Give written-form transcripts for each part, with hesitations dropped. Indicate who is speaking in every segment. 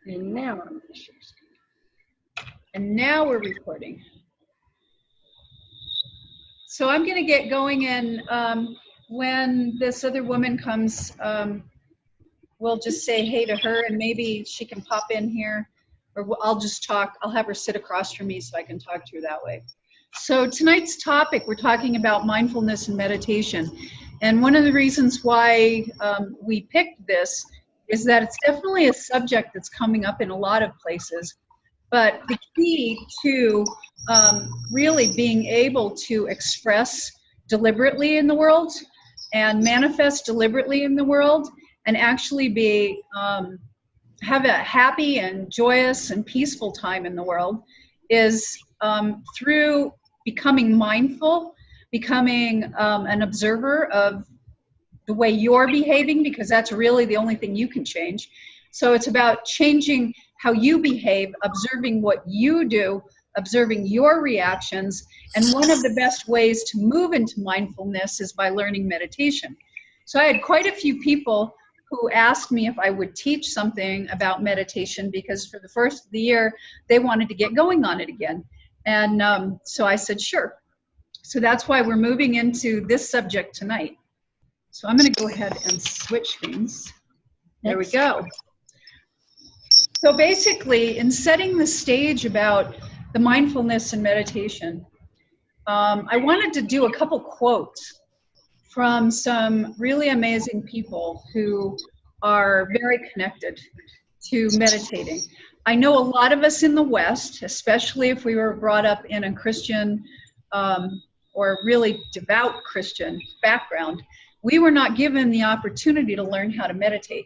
Speaker 1: And now I'm going to share screen.
Speaker 2: And now we're recording. So I'm going to get going, and when this other woman comes, we'll just say hey to her, and maybe she can pop in here, or I'll just talk. I'll have her sit across from me so I can talk to her that way. So tonight's topic, we're talking about mindfulness and meditation. And one of the reasons why we picked this is that it's definitely a subject that's coming up in a lot of places. But the key to really being able to express deliberately in the world and manifest deliberately in the world and actually be have a happy and joyous and peaceful time in the world is through becoming mindful, becoming an observer of the way you're behaving, because that's really the only thing you can change. So it's about changing how you behave, observing what you do, observing your reactions. And one of the best ways to move into mindfulness is by learning meditation. So I had quite a few people who asked me if I would teach something about meditation, because for the first of the year, they wanted to get going on it again. And so I said, sure. So that's why we're moving into this subject tonight. So I'm going to go ahead and switch things. There we go. So basically, in setting the stage about the mindfulness and meditation, I wanted to do a couple quotes from some really amazing people who are very connected to meditating. I know a lot of us in the West, especially if we were brought up in a Christian or really devout Christian background, we were not given the opportunity to learn how to meditate.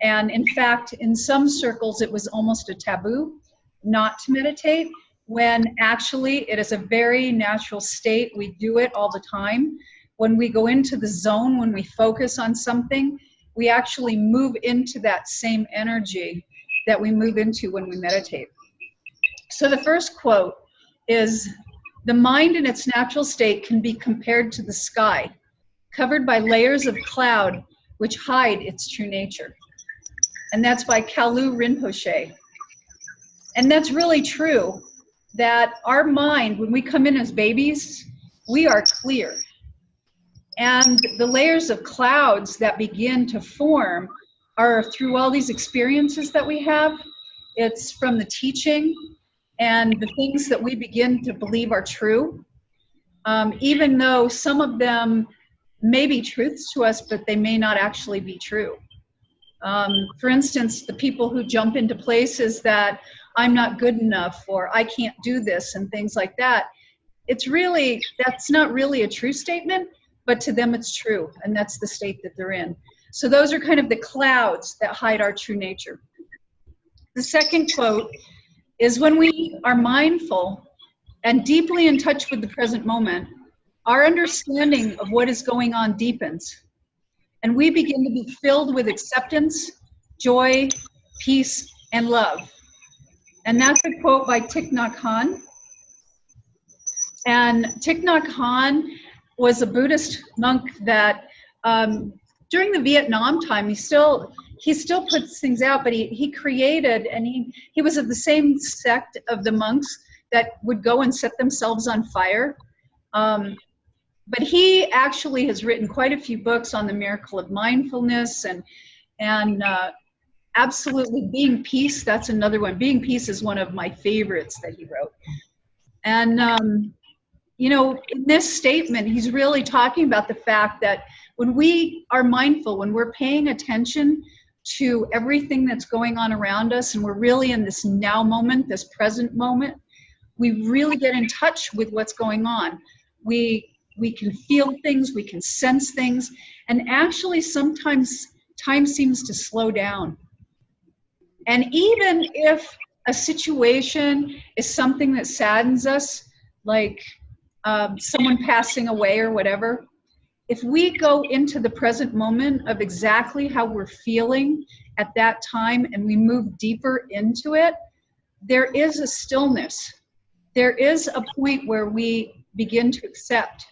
Speaker 2: And in fact, in some circles, it was almost a taboo not to meditate, when actually it is a very natural state. We do it all the time. When we go into the zone, when we focus on something, we actually move into that same energy that we move into when we meditate. So the first quote is, "The mind in its natural state can be compared to the sky, covered by layers of cloud which hide its true nature." And that's by Kalu Rinpoche. And that's really true, that our mind, when we come in as babies, we are clear. And the layers of clouds that begin to form are through all these experiences that we have. It's from the teaching and the things that we begin to believe are true, even though some of them may be truths to us, but they may not actually be true. For instance, the people who jump into places that I'm not good enough, or I can't do this, and things like that, that's not really a true statement, but to them it's true, and that's the state that they're in. So those are kind of the clouds that hide our true nature. The second quote is, "When we are mindful and deeply in touch with the present moment, our understanding of what is going on deepens, and we begin to be filled with acceptance, joy, peace, and love." And that's a quote by Thich Nhat Hanh. And Thich Nhat Hanh was a Buddhist monk that during the Vietnam time, he still puts things out, but he created, and he was of the same sect of the monks that would go and set themselves on fire. But he actually has written quite a few books on the miracle of mindfulness and absolutely Being Peace. That's another one. Being Peace is one of my favorites that he wrote. And, you know, in this statement, he's really talking about the fact that when we are mindful, when we're paying attention to everything that's going on around us, and we're really in this now moment, this present moment, we really get in touch with what's going on. We can feel things, we can sense things, and actually sometimes time seems to slow down. And even if a situation is something that saddens us, like someone passing away or whatever, if we go into the present moment of exactly how we're feeling at that time and we move deeper into it, there is a stillness. There is a point where we begin to accept,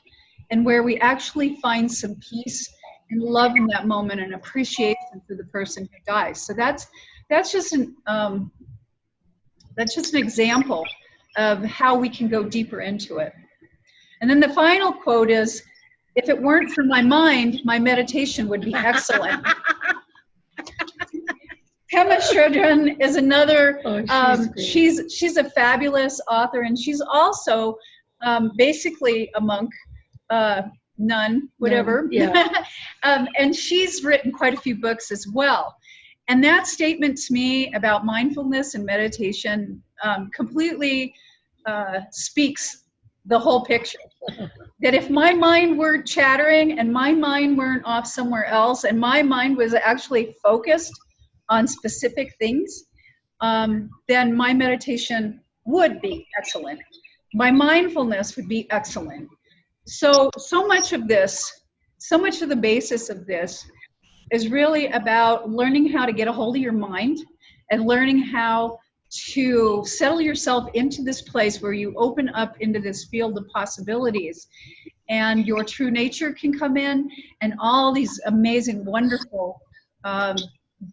Speaker 2: and where we actually find some peace and love in that moment and appreciation for the person who dies. So that's that's just an example of how we can go deeper into it. And then the final quote is, if it weren't for my mind, my meditation would be excellent. Pema Chodron is another, she's a fabulous author, and she's also basically a monk, nun, whatever. Yeah. And she's written quite a few books as well. And that statement to me about mindfulness and meditation completely speaks the whole picture. That if my mind were chattering and my mind weren't off somewhere else and my mind was actually focused on specific things, then my meditation would be excellent. My mindfulness would be excellent. So much of the basis of this is really about learning how to get a hold of your mind and learning how to settle yourself into this place where you open up into this field of possibilities and your true nature can come in and all these amazing, wonderful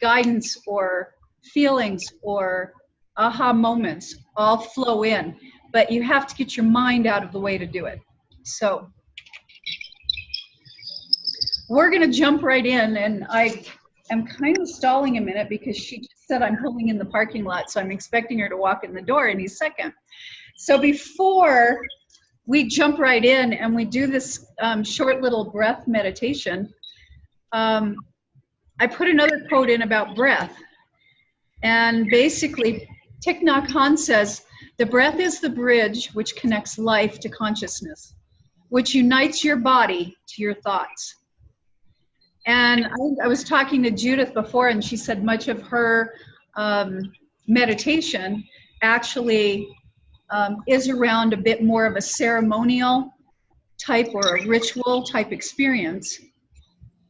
Speaker 2: guidance or feelings or aha moments all flow in. But you have to get your mind out of the way to do it. So we're going to jump right in, and I am kind of stalling a minute because she just said I'm pulling in the parking lot, so I'm expecting her to walk in the door any second. So before we jump right in and we do this short little breath meditation, I put another quote in about breath. And basically, Thich Nhat Hanh says, the breath is the bridge which connects life to consciousness, which unites your body to your thoughts. And I was talking to Judith before, and she said much of her meditation actually is around a bit more of a ceremonial type or a ritual type experience.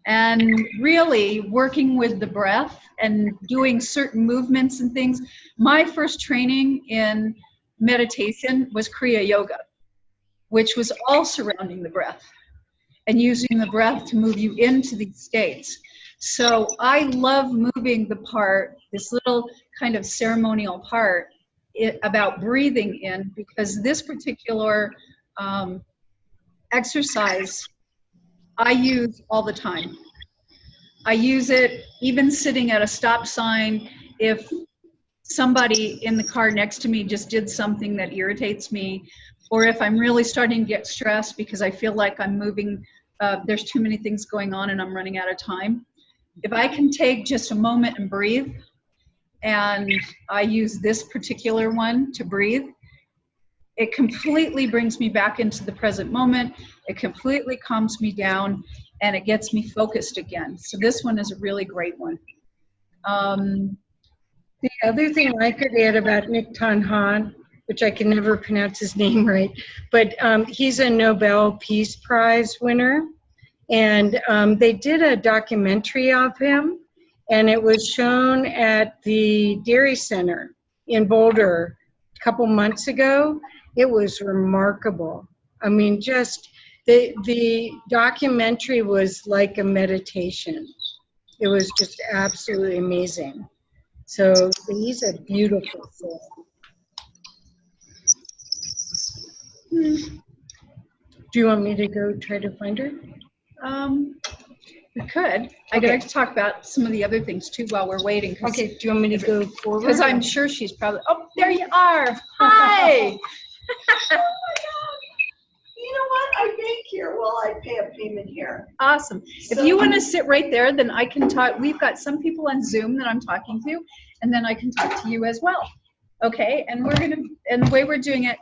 Speaker 2: And really working with the breath and doing certain movements and things. My first training in meditation was Kriya Yoga, which was all surrounding the breath and using the breath to move you into these states. So I love moving the part, this little kind of ceremonial part about breathing in, because this particular exercise I use all the time. I use it even sitting at a stop sign. If somebody in the car next to me just did something that irritates me, or if I'm really starting to get stressed because I feel like I'm moving, there's too many things going on and I'm running out of time. If I can take just a moment and breathe, and I use this particular one to breathe, it completely brings me back into the present moment. It completely calms me down and it gets me focused again. So this one is a really great one.
Speaker 3: The other thing I could add about Thich Nhat Hanh, which I can never pronounce his name right, but he's a Nobel Peace Prize winner. And they did a documentary of him, and it was shown at the Dairy Center in Boulder a couple months ago. It was remarkable. I mean, just the documentary was like a meditation. It was just absolutely amazing. So he's a beautiful soul. Do you want me to go try to find her?
Speaker 2: We could. I could actually talk about some of the other things too while we're waiting.
Speaker 3: Okay, do you want me to go forward?
Speaker 2: Because I'm sure she's probably, oh, there you are. Hi.
Speaker 1: Oh my God. You know what? I bake here while I pay a payment here.
Speaker 2: Awesome.
Speaker 1: So,
Speaker 2: if you want to sit right there, then I can talk. We've got some people on Zoom that I'm talking to, and then I can talk to you as well. Okay, and we're gonna, and the way we're doing it,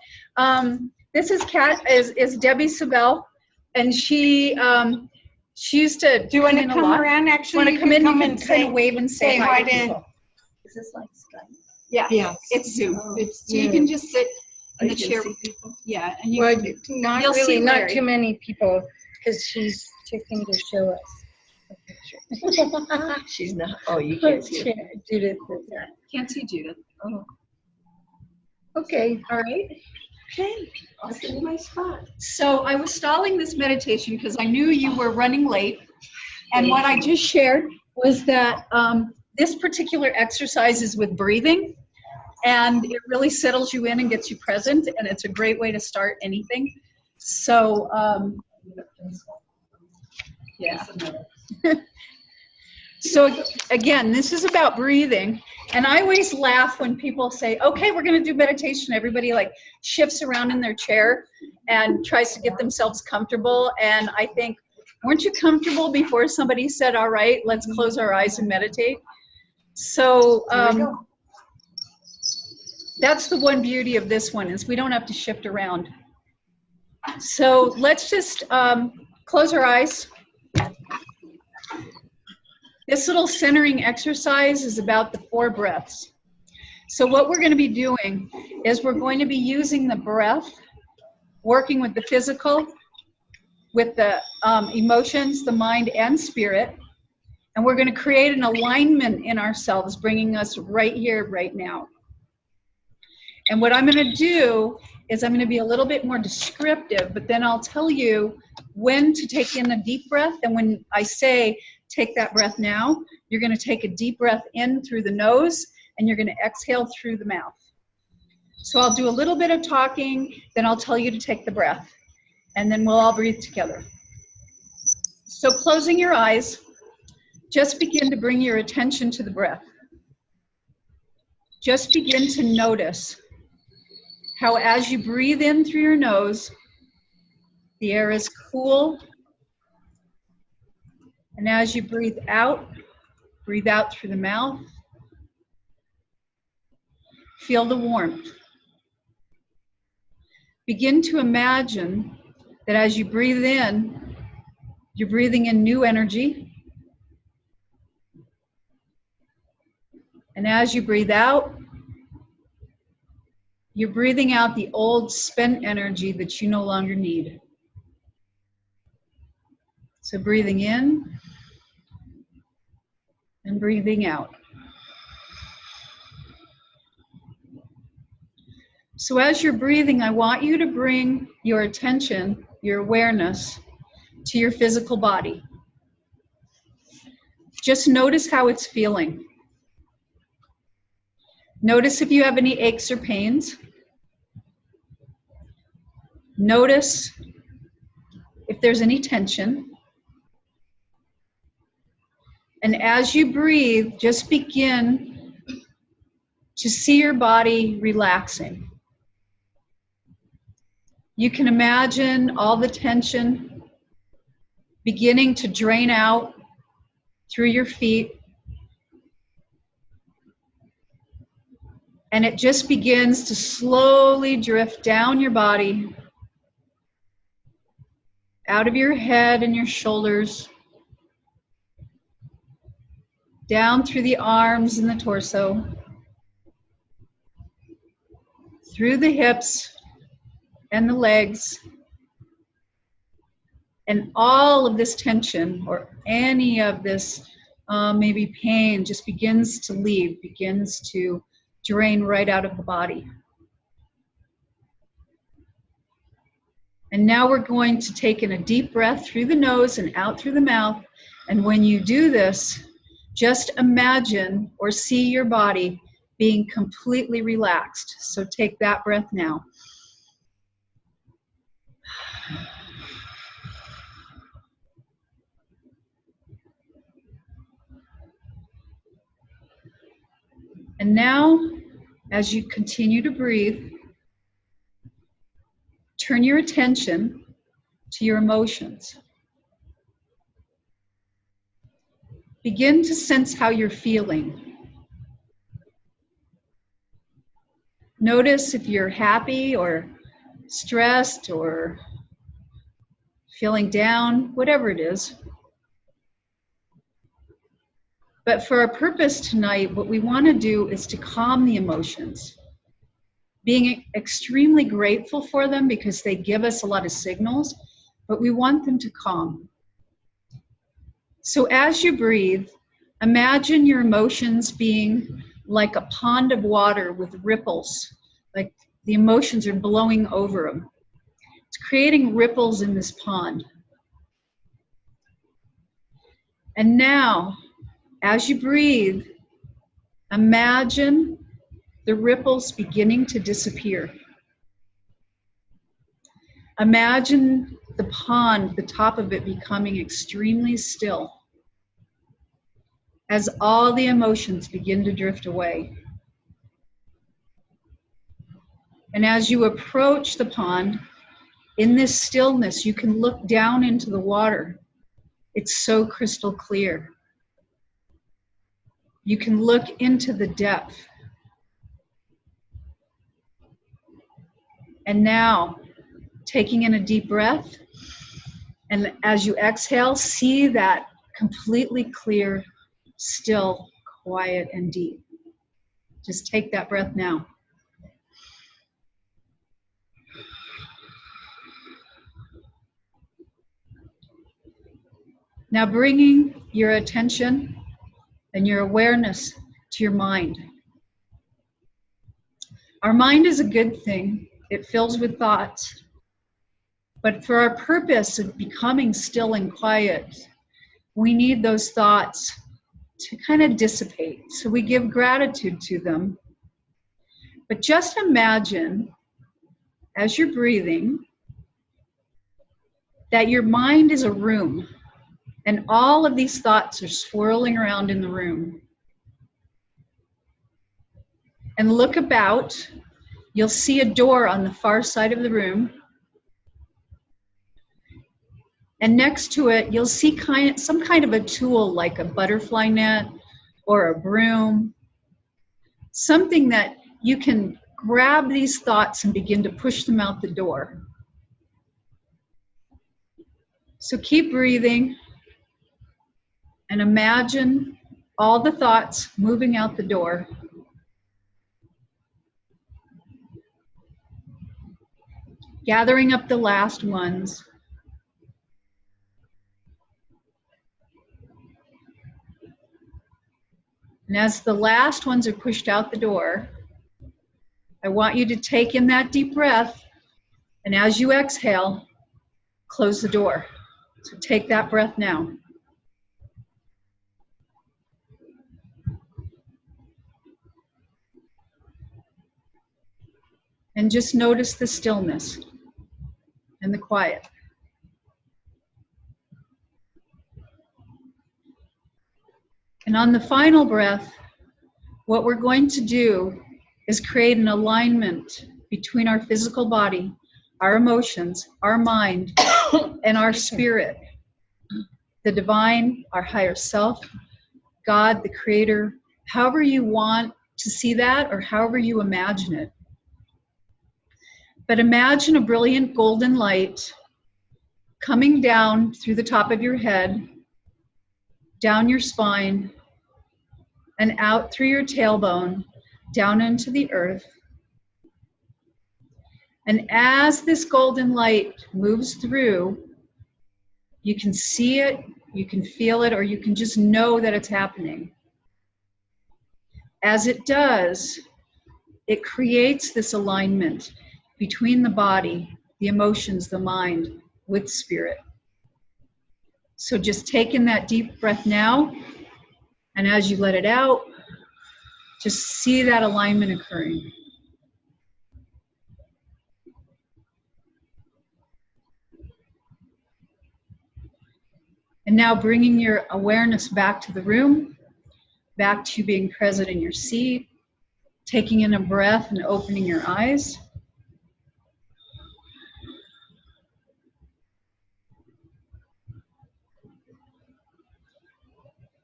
Speaker 2: this is Debbie Sabel, and she used to.
Speaker 3: Do you want to come around? Actually,
Speaker 2: want to come in and kind of wave and say hi to people.
Speaker 1: Is this like Skype?
Speaker 2: Yeah.
Speaker 3: Yes.
Speaker 2: It's Zoom.
Speaker 1: Oh,
Speaker 2: So you can just sit in the chair. Yeah, and you.
Speaker 3: Well,
Speaker 2: You'll
Speaker 3: not
Speaker 2: see
Speaker 3: really, not
Speaker 2: Larry.
Speaker 3: too many people, because she's taking to show us a picture.
Speaker 1: She's not. Oh, you can't see it.
Speaker 3: Judith is there.
Speaker 2: Can't see Judith.
Speaker 1: Oh,
Speaker 3: Okay.
Speaker 2: All right.
Speaker 1: okay. I'll sit in my spot.
Speaker 2: So I was stalling this meditation because I knew you were running late. And what I just shared was that This particular exercise is with breathing, and it really settles you in and gets you present, and it's a great way to start anything. So, yeah. So again, this is about breathing. And I always laugh when people say, okay, we're going to do meditation. Everybody like shifts around in their chair and tries to get themselves comfortable. And I think, weren't you comfortable before somebody said, all right, let's close our eyes and meditate? So that's the one beauty of this one, is we don't have to shift around. So let's just close our eyes. This little centering exercise is about the 4 breaths. So what we're going to be doing is we're going to be using the breath, working with the physical, with the emotions, the mind, and spirit. And we're going to create an alignment in ourselves, bringing us right here, right now. And what I'm going to do is I'm going to be a little bit more descriptive, but then I'll tell you when to take in a deep breath. And when I say take that breath now, you're going to take a deep breath in through the nose, and you're going to exhale through the mouth. So I'll do a little bit of talking, then I'll tell you to take the breath, and then we'll all breathe together. So closing your eyes, just begin to bring your attention to the breath. Just begin to notice how as you breathe in through your nose, the air is cool. And as you breathe out through the mouth. Feel the warmth. Begin to imagine that as you breathe in, you're breathing in new energy. And as you breathe out, you're breathing out the old spent energy that you no longer need. So breathing in and breathing out. So as you're breathing, I want you to bring your attention, your awareness, to your physical body. Just notice how it's feeling. Notice if you have any aches or pains. Notice if there's any tension. And as you breathe, just begin to see your body relaxing. You can imagine all the tension beginning to drain out through your feet. And it just begins to slowly drift down your body, out of your head and your shoulders, down through the arms and the torso, through the hips and the legs, and all of this tension or any of this maybe pain just begins to leave, begins to drain right out of the body. And now we're going to take in a deep breath through the nose and out through the mouth. And when you do this, just imagine or see your body being completely relaxed. So take that breath now. And now, as you continue to breathe, turn your attention to your emotions. Begin to sense how you're feeling. Notice if you're happy or stressed or feeling down, whatever it is. But for our purpose tonight, what we want to do is to calm the emotions. Being extremely grateful for them because they give us a lot of signals, but we want them to calm. So as you breathe, imagine your emotions being like a pond of water with ripples, like the emotions are blowing over them. It's creating ripples in this pond. And now, as you breathe, Imagine the ripples beginning to disappear. Imagine the pond, the top of it becoming extremely still as all the emotions begin to drift away. And as you approach the pond, in this stillness, you can look down into the water. It's so crystal clear. You can look into the depth. And now, taking in a deep breath, and as you exhale, see that completely clear, still, quiet, and deep. Just take that breath now. Now bringing your attention and your awareness to your mind. Our mind is a good thing. It fills with thoughts. But for our purpose of becoming still and quiet, we need those thoughts to kind of dissipate. So we give gratitude to them. But just imagine, as you're breathing, that your mind is a room, and all of these thoughts are swirling around in the room. And look about, you'll see a door on the far side of the room. And next to it, you'll see some kind of a tool like a butterfly net or a broom, something that you can grab these thoughts and begin to push them out the door. So keep breathing and imagine all the thoughts moving out the door. Gathering up the last ones. And as the last ones are pushed out the door, I want you to take in that deep breath, and as you exhale, close the door. So take that breath now. And just notice the stillness and the quiet. And on the final breath, what we're going to do is create an alignment between our physical body, our emotions, our mind, and our spirit. The divine, our higher self, God, the creator, however you want to see that or however you imagine it. But imagine a brilliant golden light coming down through the top of your head, down your spine, and out through your tailbone, down into the earth. And as this golden light moves through, you can see it, you can feel it, or you can just know that it's happening. As it does, it creates this alignment between the body, the emotions, the mind, with spirit. So just take in that deep breath now, and as you let it out, just see that alignment occurring. And now bringing your awareness back to the room, back to being present in your seat, taking in a breath and opening your eyes.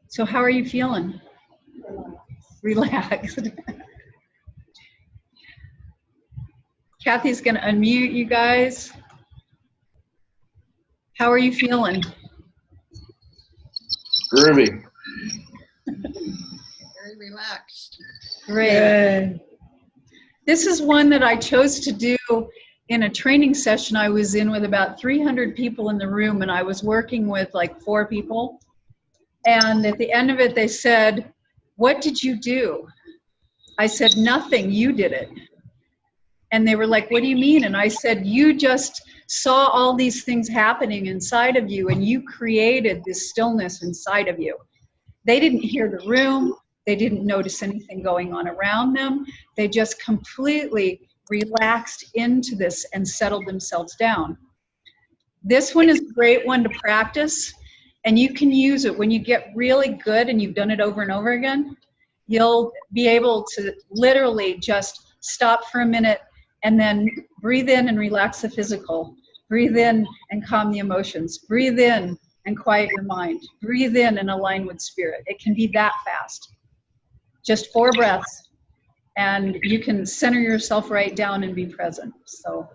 Speaker 2: So how are you feeling? Relaxed. Kathy's going to unmute you guys. How are you feeling?
Speaker 4: Groovy.
Speaker 5: Very relaxed.
Speaker 2: Great.
Speaker 3: Good.
Speaker 2: This is one that I chose to do in a training session I was in with about 300 people in the room, and I was working with like 4 people. And at the end of it, they said, "What did you do?" I said, "Nothing, you did it." And they were like, "What do you mean?" And I said, "You just saw all these things happening inside of you, and you created this stillness inside of you." They didn't hear the room. They didn't notice anything going on around them. They just completely relaxed into this and settled themselves down. This one is a great one to practice, and you can use it when you get really good and you've done it over and over again. You'll be able to literally just stop for a minute and then breathe in and relax the physical. Breathe in and calm the emotions. Breathe in and quiet your mind. Breathe in and align with spirit. It can be that fast. Just 4 breaths, and you can center yourself right down and be present. So,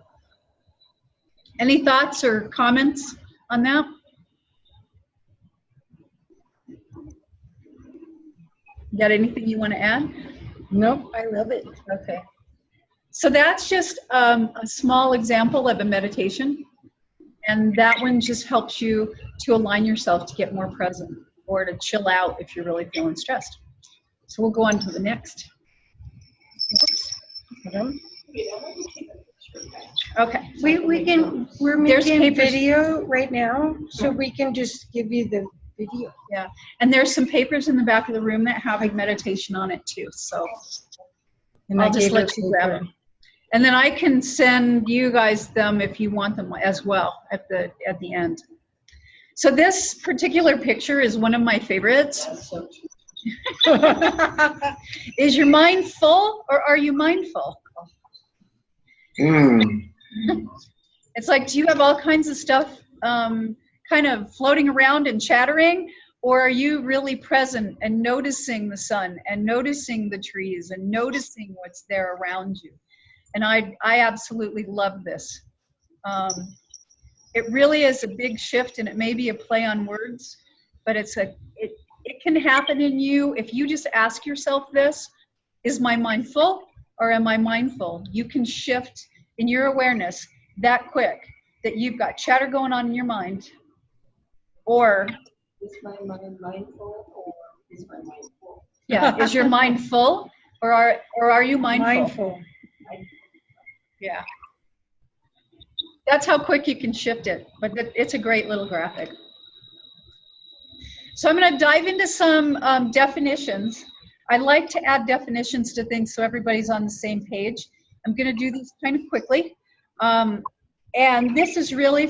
Speaker 2: any thoughts or comments on that? Got anything you want to add?
Speaker 3: Nope, I love it.
Speaker 2: Okay. So that's just a small example of a meditation. And that one just helps you to align yourself to get more present or to chill out if you're really feeling stressed. So we'll go on to the next. Okay.
Speaker 3: We're
Speaker 2: There's
Speaker 3: making
Speaker 2: papers.
Speaker 3: video right now, so we can just give you the video.
Speaker 2: Yeah. And there's some papers in the back of the room that have a meditation on it too. So
Speaker 3: And
Speaker 2: I'll
Speaker 3: I
Speaker 2: just
Speaker 3: gave
Speaker 2: let
Speaker 3: it
Speaker 2: you
Speaker 3: to
Speaker 2: grab
Speaker 3: her.
Speaker 2: them. And then I can send you guys them if you want them as well at the end. So this particular picture is one of my favorites. Is your mind full or are you mindful? It's like, do you have all kinds of stuff kind of floating around and chattering? Or are you really present and noticing the sun and noticing the trees and noticing what's there around you? And I absolutely love this. It really is a big shift, and it may be a play on words, but it can happen in you if you just ask yourself this: is my mind full or am I mindful? You can shift in your awareness that quick that you've got chatter going on in your mind, or
Speaker 1: Is my mind mindful or is my mind full?
Speaker 2: yeah, is your mind full or are you mindful?
Speaker 3: Mindful.
Speaker 2: Yeah. That's how quick you can shift it, but it's a great little graphic. So I'm going to dive into some definitions. I like to add definitions to things so everybody's on the same page. I'm going to do these kind of quickly. And this is really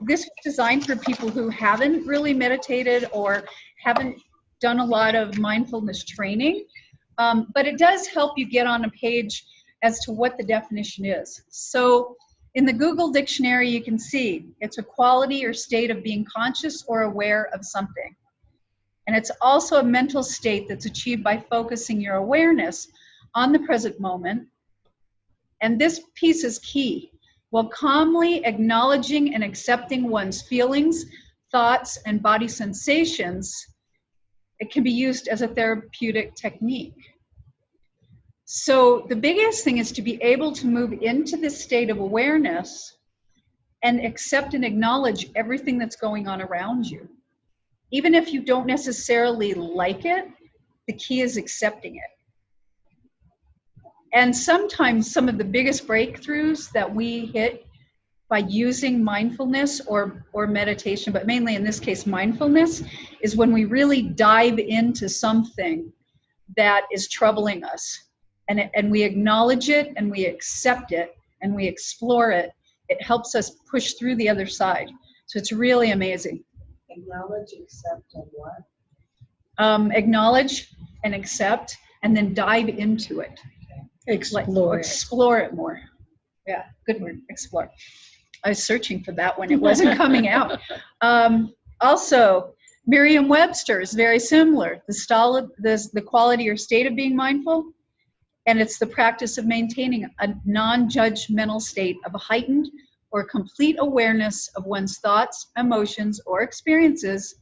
Speaker 2: this is designed for people who haven't really meditated or haven't done a lot of mindfulness training. But it does help you get on a page as to what the definition is. So in the Google dictionary, you can see it's a quality or state of being conscious or aware of something. And it's also a mental state that's achieved by focusing your awareness on the present moment. And this piece is key. While calmly acknowledging and accepting one's feelings, thoughts, and body sensations, it can be used as a therapeutic technique. So the biggest thing is to be able to move into this state of awareness and accept and acknowledge everything that's going on around you. Even if you don't necessarily like it, the key is accepting it. And sometimes some of the biggest breakthroughs that we hit by using mindfulness or meditation, but mainly in this case mindfulness, is when we really dive into something that is troubling us. And we acknowledge it, and we accept it, and we explore it. It helps us push through the other side. So it's really amazing.
Speaker 1: Acknowledge, accept, and what?
Speaker 2: Acknowledge and accept, and then dive into it. Explore it more. Yeah, good word, explore. I was searching for that one. It wasn't coming out. Also, Merriam-Webster is very similar. The quality or state of being mindful, and it's the practice of maintaining a non-judgmental state of heightened or complete awareness of one's thoughts, emotions, or experiences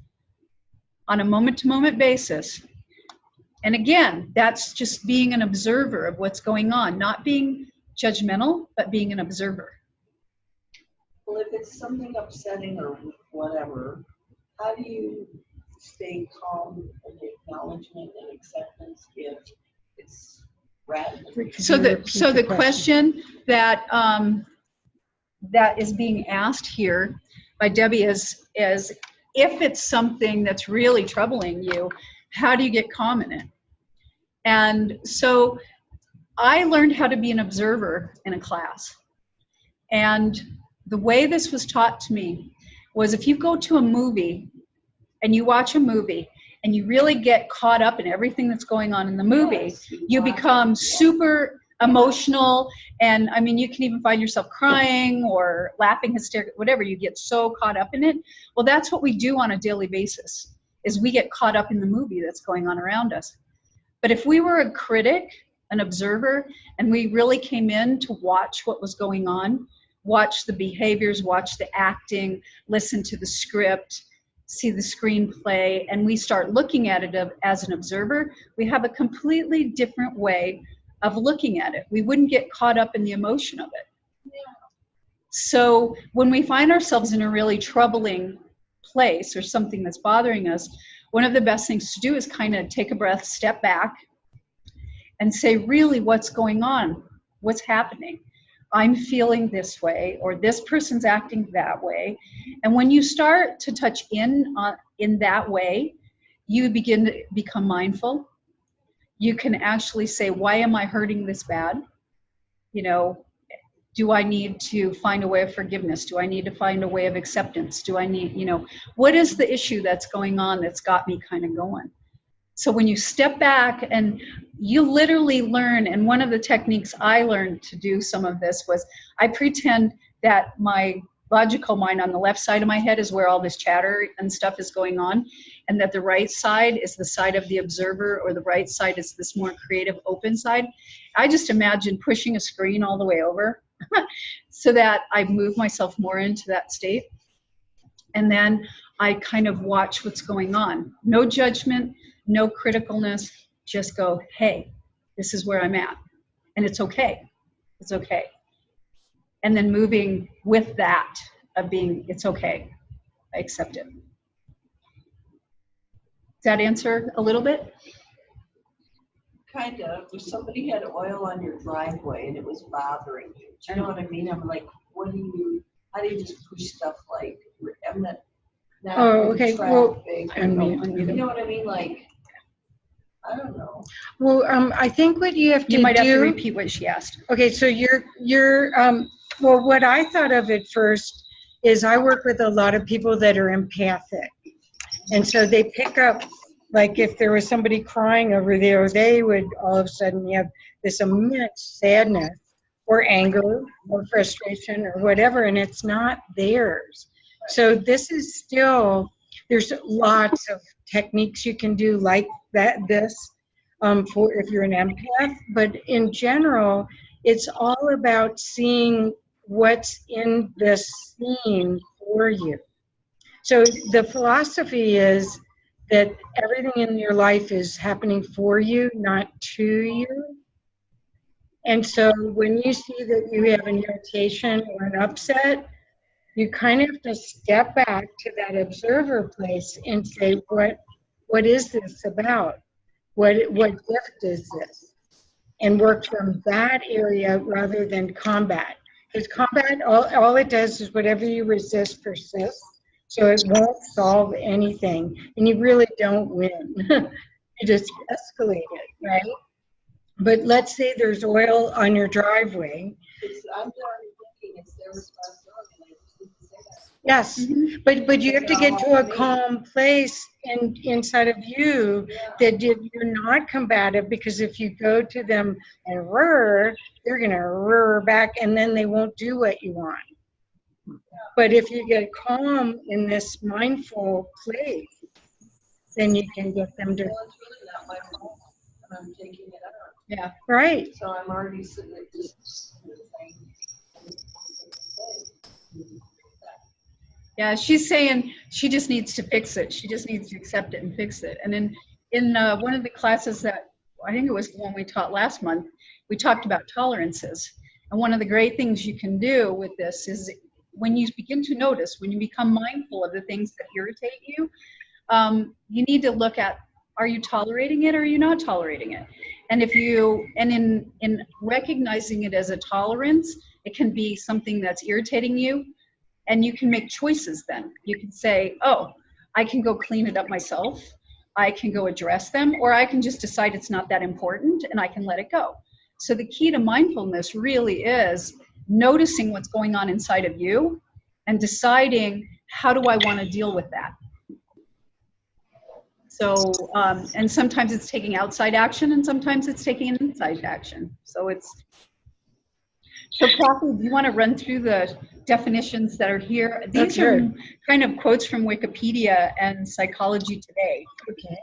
Speaker 2: on a moment-to-moment basis. And again, that's just being an observer of what's going on, not being judgmental, but being an observer.
Speaker 1: Well, if it's something upsetting or whatever, how do you stay calm in the acknowledgement and acceptance if it's radical?
Speaker 2: So the question that that is being asked here by Debbie is if it's something that's really troubling you, How do you get calm in it? And so I learned how to be an observer in a class. And the way this was taught to me was, if you go to a movie and you watch a movie and you really get caught up in everything that's going on in the movie,
Speaker 1: Yes,
Speaker 2: you become super emotional. And I mean, you can even find yourself crying or laughing hysterically, whatever. You get so caught up in it. Well, that's what we do on a daily basis, is we get caught up in the movie that's going on around us. But if we were a critic, an observer, and we really came in to watch what was going on, watch the behaviors, watch the acting, listen to the script, see the screenplay, and we start looking at it as an observer, we have a completely different way of looking at it. We wouldn't get caught up in the emotion of it. So when we find ourselves in a really troubling place or something that's bothering us, one of the best things to do is kind of take a breath, step back, and say, really, what's going on? What's happening? I'm feeling this way, or this person's acting that way. And when you start to touch in that way, you begin to become mindful. You can actually say, why am I hurting this bad? You know, do I need to find a way of forgiveness? Do I need to find a way of acceptance? Do I need, you know, what is the issue that's going on that's got me kind of going? So when you step back and you literally learn, and one of the techniques I learned to do some of this was, I pretend that my logical mind on the left side of my head is where all this chatter and stuff is going on, and that the right side is the side of the observer, or the right side is this more creative, open side. I just imagine pushing a screen all the way over so that I move myself more into that state. And then I kind of watch what's going on. No judgment, no criticalness, just go, hey, this is where I'm at. And it's okay. It's okay. And then moving with that of being, it's okay. I accept it. Does that answer a little bit?
Speaker 1: Kind of. If somebody had oil on your driveway and it was bothering you, do you know what I mean? I'm like, how do you just push stuff like, I'm not
Speaker 3: Oh, okay. Well,
Speaker 1: traffic,
Speaker 3: I mean,
Speaker 1: you know what I mean? Like, I don't know.
Speaker 3: well, I think what you have to do.
Speaker 2: You might have to repeat what she asked.
Speaker 3: Okay, so well, what I thought of at first is, I work with a lot of people that are empathic. And so they pick up, like if there was somebody crying over there, they would all of a sudden have this immense sadness or anger or frustration or whatever, and it's not theirs. So this is still, there's lots of techniques you can do like this for if you're an empath, but in general, it's all about seeing what's in this scene for you. So the philosophy is that everything in your life is happening for you, not to you. And so when you see that you have an irritation or an upset, you kind of have to step back to that observer place and say, what is this about? What gift is this? And work from that area rather than combat. Because combat, all it does is whatever you resist persists. So it won't solve anything. And you really don't win. You just escalate it, right? But let's say there's oil on your driveway.
Speaker 1: I'm already thinking it's their responsibility. I just need to say that.
Speaker 3: Yes,
Speaker 2: Mm-hmm.
Speaker 3: but you have to get to a calm place inside of you that you're not combative, because if you go to them and roar, they're going to roar back, and then they won't do what you want. But if you get calm in this mindful place, then you can get them to.
Speaker 1: Well, it's really not my fault, and I'm taking it out.
Speaker 2: Yeah.
Speaker 3: Right.
Speaker 1: So I'm already sitting there just saying,
Speaker 2: Yeah, she's saying she just needs to fix it. She just needs to accept it and fix it. And in one of the classes that, I think it was the one we taught last month, we talked about tolerances. And one of the great things you can do with this is, when you begin to notice, when you become mindful of the things that irritate you, you need to look at, are you tolerating it or are you not tolerating it? And in recognizing it as a tolerance, it can be something that's irritating you, and you can make choices then. You can say, oh, I can go clean it up myself. I can go address them, or I can just decide it's not that important and I can let it go. So the key to mindfulness really is noticing what's going on inside of you and deciding, how do I want to deal with that? So, and sometimes it's taking outside action and sometimes it's taking an inside action. So Kathy, do you want to run through the definitions that are here? These are kind of quotes from Wikipedia and Psychology Today.
Speaker 3: Okay.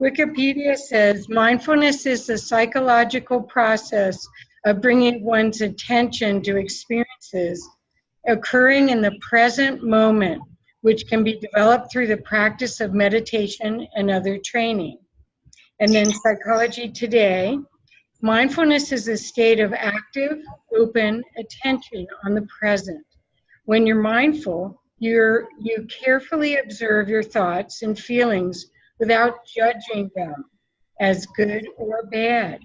Speaker 3: Wikipedia says, mindfulness is the psychological process of bringing one's attention to experiences occurring in the present moment, which can be developed through the practice of meditation and other training. And then Psychology Today, mindfulness is a state of active, open attention on the present. When you're mindful, you carefully observe your thoughts and feelings without judging them as good or bad.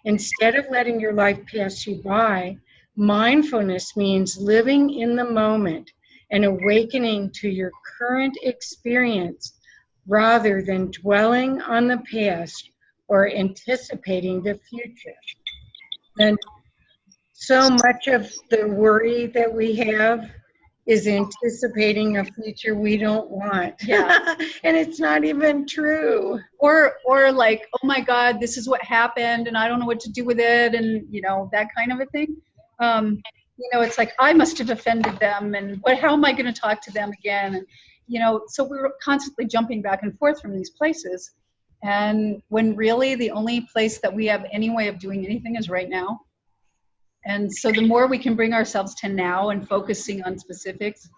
Speaker 3: Instead of letting your life pass you by, mindfulness means living in the moment and awakening to your current experience rather than dwelling on the past or anticipating the future. And so much of the worry that we have is anticipating a future we don't want.
Speaker 2: Yeah.
Speaker 3: And it's not even true.
Speaker 2: Or like, oh my God, this is what happened and I don't know what to do with it, and that kind of a thing. It's like, I must have offended them, and how am I going to talk to them again? And so we're constantly jumping back and forth from these places. And when really the only place that we have any way of doing anything is right now. And so the more we can bring ourselves to now and focusing on specifics,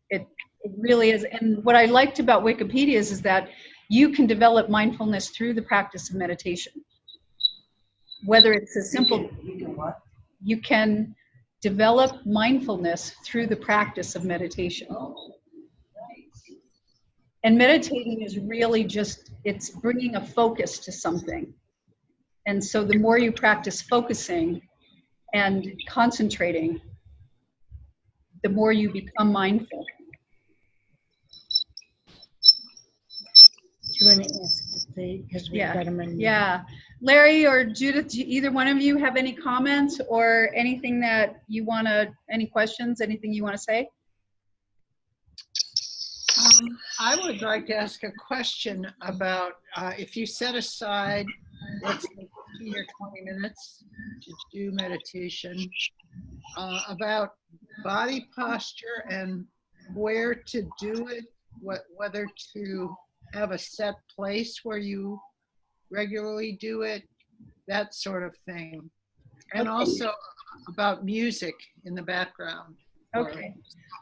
Speaker 2: it really is. And what I liked about Wikipedia is that you can develop mindfulness through the practice of meditation. Whether it's a simple, you can develop mindfulness through the practice of meditation. And meditating is really just, it's bringing a focus to something. And so the more you practice focusing and concentrating, the more you become mindful.
Speaker 3: Do you want to ask because we've got them in.
Speaker 2: Yeah. Larry or Judith, do either one of you have any comments or anything that you want to, any questions, anything you want to say?
Speaker 4: I would like to ask a question about if you set aside, let's say 15 or 20 minutes to do meditation, about body posture and where to do it, whether to have a set place where you regularly do it, that sort of thing. And also about music in the background.
Speaker 2: Okay.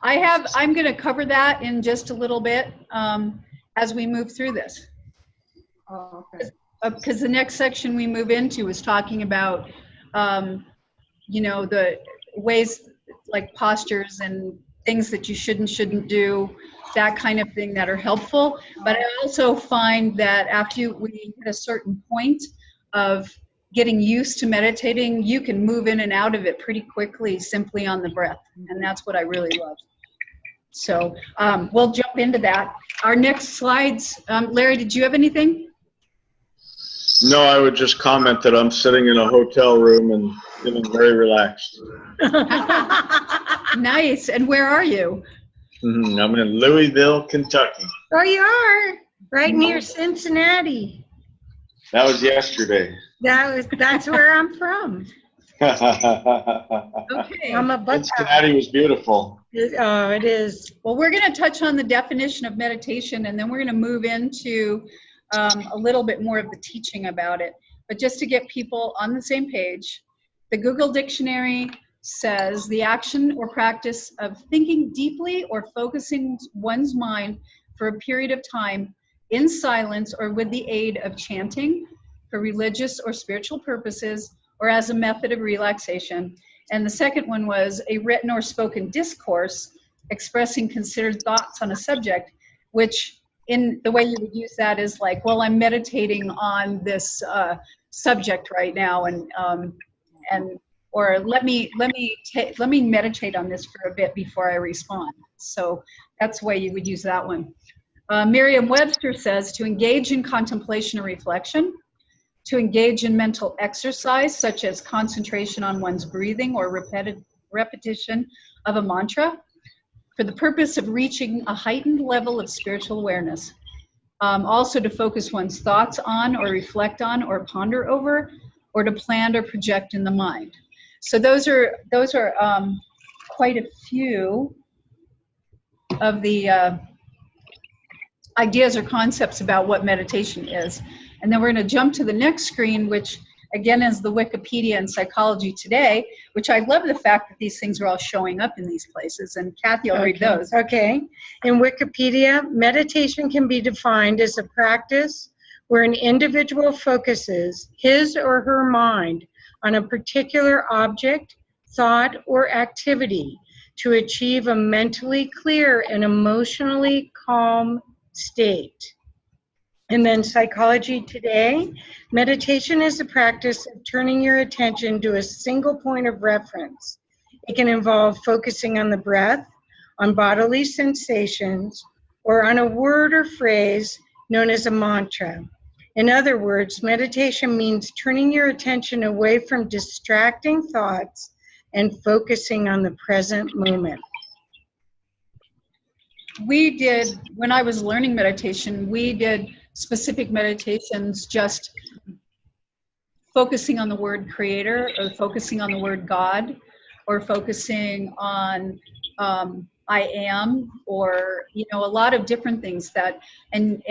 Speaker 2: I'm going to cover that in just a little bit as we move through this.
Speaker 4: Oh, okay.
Speaker 2: Because the next section we move into is talking about, the ways like postures and things that you shouldn't do, that kind of thing that are helpful. But I also find that after we hit a certain point of getting used to meditating, you can move in and out of it pretty quickly simply on the breath. And that's what I really love. So we'll jump into that. Our next slides, Larry, did you have anything?
Speaker 5: No, I would just comment that I'm sitting in a hotel room and feeling very relaxed.
Speaker 2: Nice. And where are you?
Speaker 5: I'm in Louisville, Kentucky.
Speaker 3: Oh, you are? Right near Cincinnati.
Speaker 5: That was yesterday.
Speaker 3: That's where I'm from.
Speaker 2: Okay.
Speaker 3: I'm a Buckeye.
Speaker 5: Cincinnati was beautiful.
Speaker 3: Oh, it is.
Speaker 2: Well, we're going to touch on the definition of meditation, and then we're going to move into a little bit more of the teaching about it. But just to get people on the same page, the Google Dictionary says the action or practice of thinking deeply or focusing one's mind for a period of time in silence or with the aid of chanting for religious or spiritual purposes or as a method of relaxation. And the second one was a written or spoken discourse expressing considered thoughts on a subject, which in the way you would use that is like, well, I'm meditating on this subject right now, or let me meditate on this for a bit before I respond. So that's the way you would use that one. Merriam-Webster says to engage in contemplation or reflection, to engage in mental exercise such as concentration on one's breathing or repetition of a mantra for the purpose of reaching a heightened level of spiritual awareness. Also to focus one's thoughts on or reflect on or ponder over or to plan or project in the mind. So those are quite a few of the ideas or concepts about what meditation is. And then we're going to jump to the next screen, which again is the Wikipedia and Psychology Today, which I love the fact that these things are all showing up in these places. And Kathy will read those.
Speaker 3: Okay. In Wikipedia, meditation can be defined as a practice where an individual focuses his or her mind on a particular object, thought, or activity to achieve a mentally clear and emotionally calm state. And then Psychology Today, meditation is a practice of turning your attention to a single point of reference. It can involve focusing on the breath, on bodily sensations, or on a word or phrase known as a mantra. In other words, meditation means turning your attention away from distracting thoughts and focusing on the present moment.
Speaker 2: We did, when I was learning meditation, we did specific meditations just focusing on the word creator or focusing on the word God or focusing on I am, or, you know, a lot of different things that, and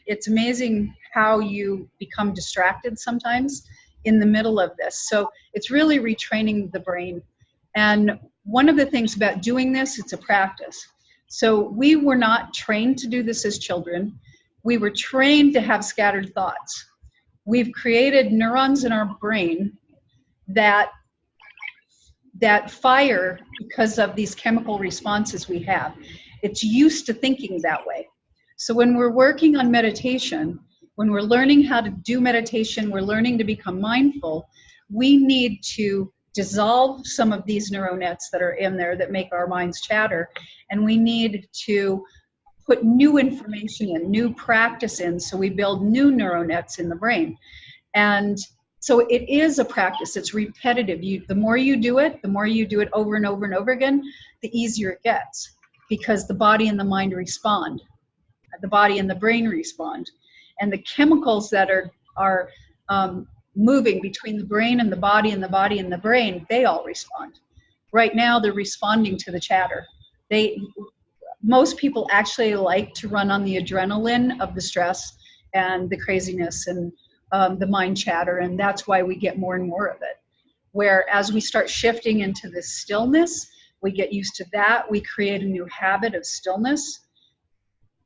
Speaker 2: it's amazing how you become distracted sometimes in the middle of this. So it's really retraining the brain. And one of the things about doing this, it's a practice. So we were not trained to do this as children. We were trained to have scattered thoughts. We've created neurons in our brain that fire because of these chemical responses we have. It's used to thinking that way. So when we're working on meditation, when we're learning how to do meditation, we're learning to become mindful, we need to dissolve some of these neural nets that are in there that make our minds chatter, and we need to put new information in, new practice in, so we build new neural nets in the brain. And so it is a practice. It's repetitive. The more you do it over and over and over again, the easier it gets, because the body and the mind respond. The body and the brain respond. And the chemicals that are moving between the brain and the body and the body and the brain, they all respond. Right now, they're responding to the chatter. Most people actually like to run on the adrenaline of the stress and the craziness and the mind chatter, and that's why we get more and more of it. Where as we start shifting into this stillness, we get used to that, we create a new habit of stillness,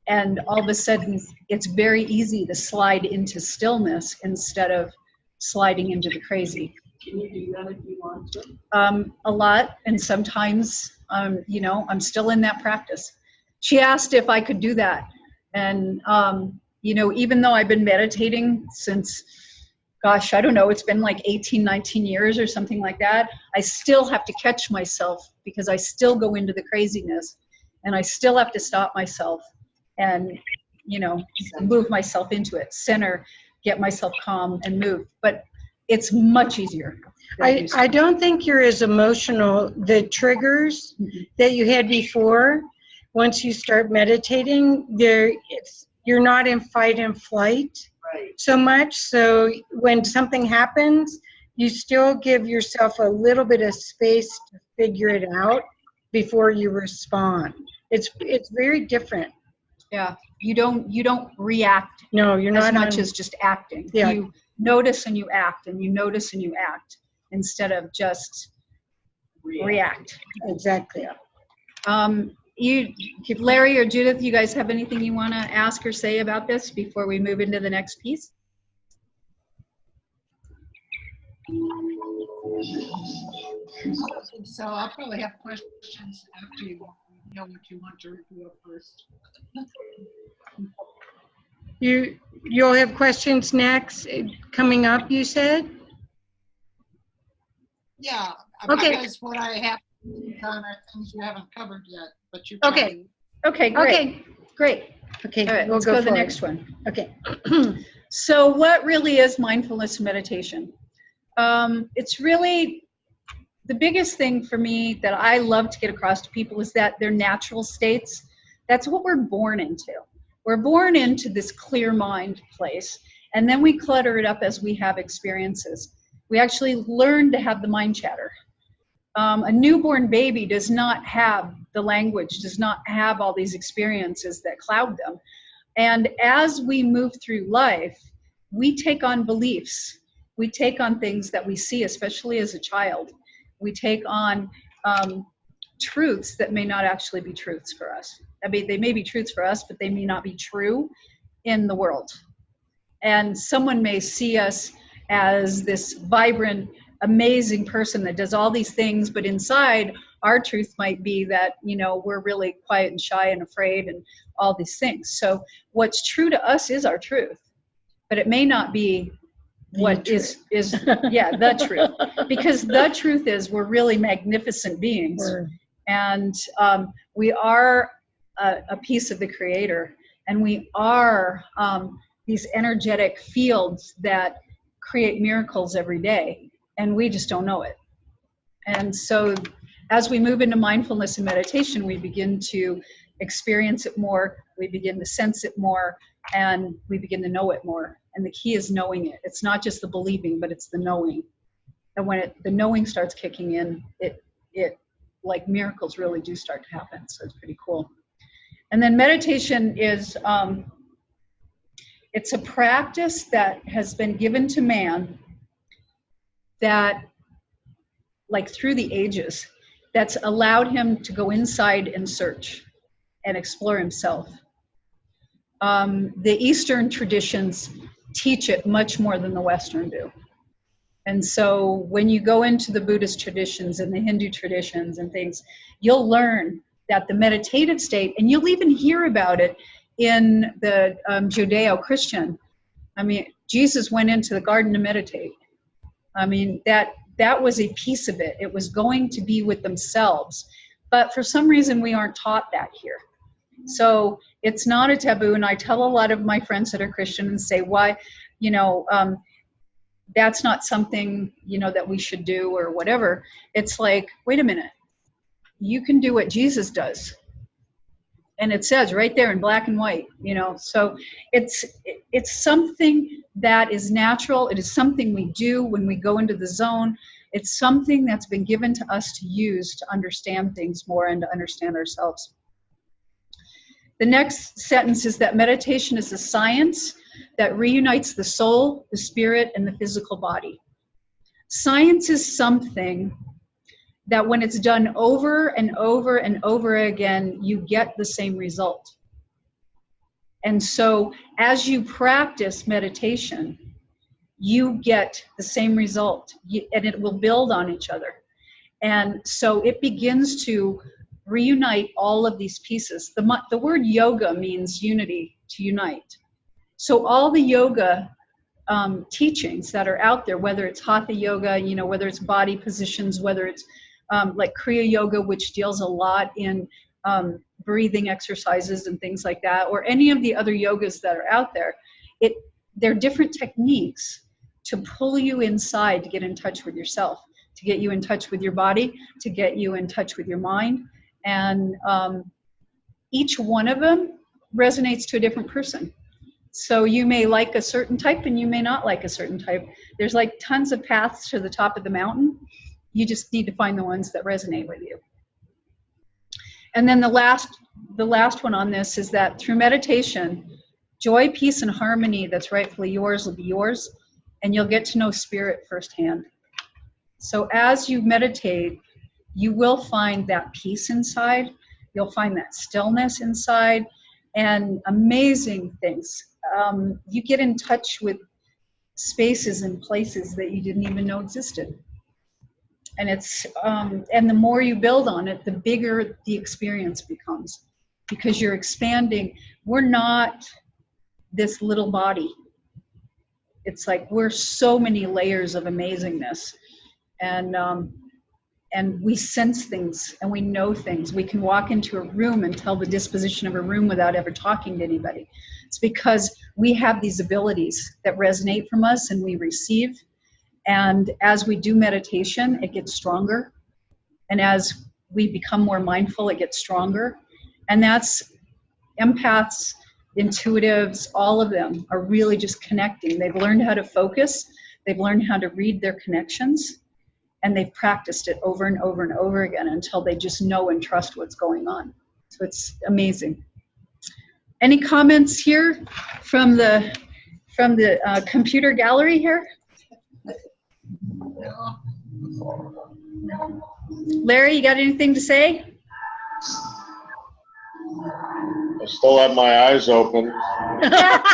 Speaker 2: and all of a sudden it's very easy to slide into stillness instead of sliding into the crazy.
Speaker 1: Can you do that if you want to?
Speaker 2: A lot, and sometimes, you know, I'm still in that practice. She asked if I could do that, and you know, even though I've been meditating since, gosh, I don't know, it's been like 18, 19 years or something like that, I still have to catch myself because I still go into the craziness, and I still have to stop myself and, you know, move myself into it, center, get myself calm and move. But it's much easier.
Speaker 3: I don't think you're as emotional. The triggers that you had before, once you start meditating, you're not in fight and flight so much. So when something happens, you still give yourself a little bit of space to figure it out before you respond. It's very different.
Speaker 2: Yeah, you don't react.
Speaker 3: No, you're not
Speaker 2: as much as just acting.
Speaker 3: Yeah.
Speaker 2: You notice and you act, and you notice and you act instead of just react.
Speaker 3: Exactly.
Speaker 2: Larry or Judith, you guys have anything you want to ask or say about this before we move into the next piece?
Speaker 4: So I'll probably have questions after you know what you want to review up first.
Speaker 3: You'll have questions next coming up, you said?
Speaker 4: Yeah,
Speaker 3: Okay.
Speaker 4: because what I have done are things you haven't covered yet, but you
Speaker 3: Okay.
Speaker 2: Okay, great.
Speaker 3: Okay.
Speaker 2: Great.
Speaker 3: Okay,
Speaker 2: All right,
Speaker 3: we'll
Speaker 2: let's
Speaker 3: go
Speaker 2: go to the
Speaker 3: for it.
Speaker 2: next one.
Speaker 3: Okay.
Speaker 2: So what really is mindfulness meditation? It's really the biggest thing for me that I love to get across to people is that they're natural states. That's what we're born into. We're born into this clear mind place, and then we clutter it up as we have experiences. We actually learn to have the mind chatter. A newborn baby does not have the language, does not have all these experiences that cloud them. And as we move through life, we take on beliefs. We take on things that we see, especially as a child. We take on truths that may not actually be truths for us. I mean, they may be truths for us, but they may not be true in the world. And someone may see us as this vibrant, amazing person that does all these things, but inside our truth might be that, you know, we're really quiet and shy and afraid and all these things. So what's true to us is our truth, but it may not be what is yeah, the truth. Because the truth is we're really magnificent beings. And we are a piece of the Creator, and we are these energetic fields that create miracles every day, and we just don't know it. And so as we move into mindfulness and meditation, we begin to experience it more, we begin to sense it more, and we begin to know it more. And the key is knowing it. It's not just the believing, but it's the knowing. And when the knowing starts kicking in, it like miracles really do start to happen. So it's pretty cool. And then meditation is, it's a practice that has been given to man that, like through the ages, that's allowed him to go inside and search and explore himself. The Eastern traditions teach it much more than the Western do. And so when you go into the Buddhist traditions and the Hindu traditions and things, you'll learn that the meditative state, and you'll even hear about it in the Judeo-Christian. I mean, Jesus went into the garden to meditate. I mean, that was a piece of it. It was going to be with themselves. But for some reason, we aren't taught that here. So it's not a taboo. And I tell a lot of my friends that are Christian and say, why, you know, that's not something, you know, that we should do or whatever. It's like, wait a minute, you can do what Jesus does. And it says right there in black and white, you know, so it's something that is natural. It is something we do when we go into the zone. It's something that's been given to us to use to understand things more and to understand ourselves. The next sentence is that meditation is a science that reunites the soul, the spirit, and the physical body. Science is something that when it's done over and over and over again, you get the same result. And so as you practice meditation, you get the same result, and it will build on each other. And so it begins to reunite all of these pieces. The word yoga means unity, to unite. So all the yoga teachings that are out there, whether it's hatha yoga, you know, whether it's body positions, whether it's like Kriya Yoga, which deals a lot in breathing exercises and things like that, or any of the other yogas that are out there, they're different techniques to pull you inside to get in touch with yourself, to get you in touch with your body, to get you in touch with your mind. And each one of them resonates to a different person. So you may like a certain type and you may not like a certain type. There's like tons of paths to the top of the mountain. You just need to find the ones that resonate with you. And then the last one on this is that through meditation, joy, peace, and harmony that's rightfully yours will be yours, and you'll get to know spirit firsthand. So as you meditate, you will find that peace inside, you'll find that stillness inside, and amazing things. You get in touch with spaces and places that you didn't even know existed. And it's and the more you build on it, the bigger the experience becomes, because you're expanding. We're not this little body. It's like we're so many layers of amazingness. And and we sense things and we know things. We can walk into a room and tell the disposition of a room without ever talking to anybody. It's because we have these abilities that resonate from us and we receive. And as we do meditation, it gets stronger. And as we become more mindful, it gets stronger. And that's empaths, intuitives, all of them are really just connecting. They've learned how to focus. They've learned how to read their connections. And they've practiced it over and over and over again until they just know and trust what's going on. So it's amazing. Any comments here from the computer gallery here? Larry, you got anything to say?
Speaker 5: I still have my eyes open.
Speaker 2: He's got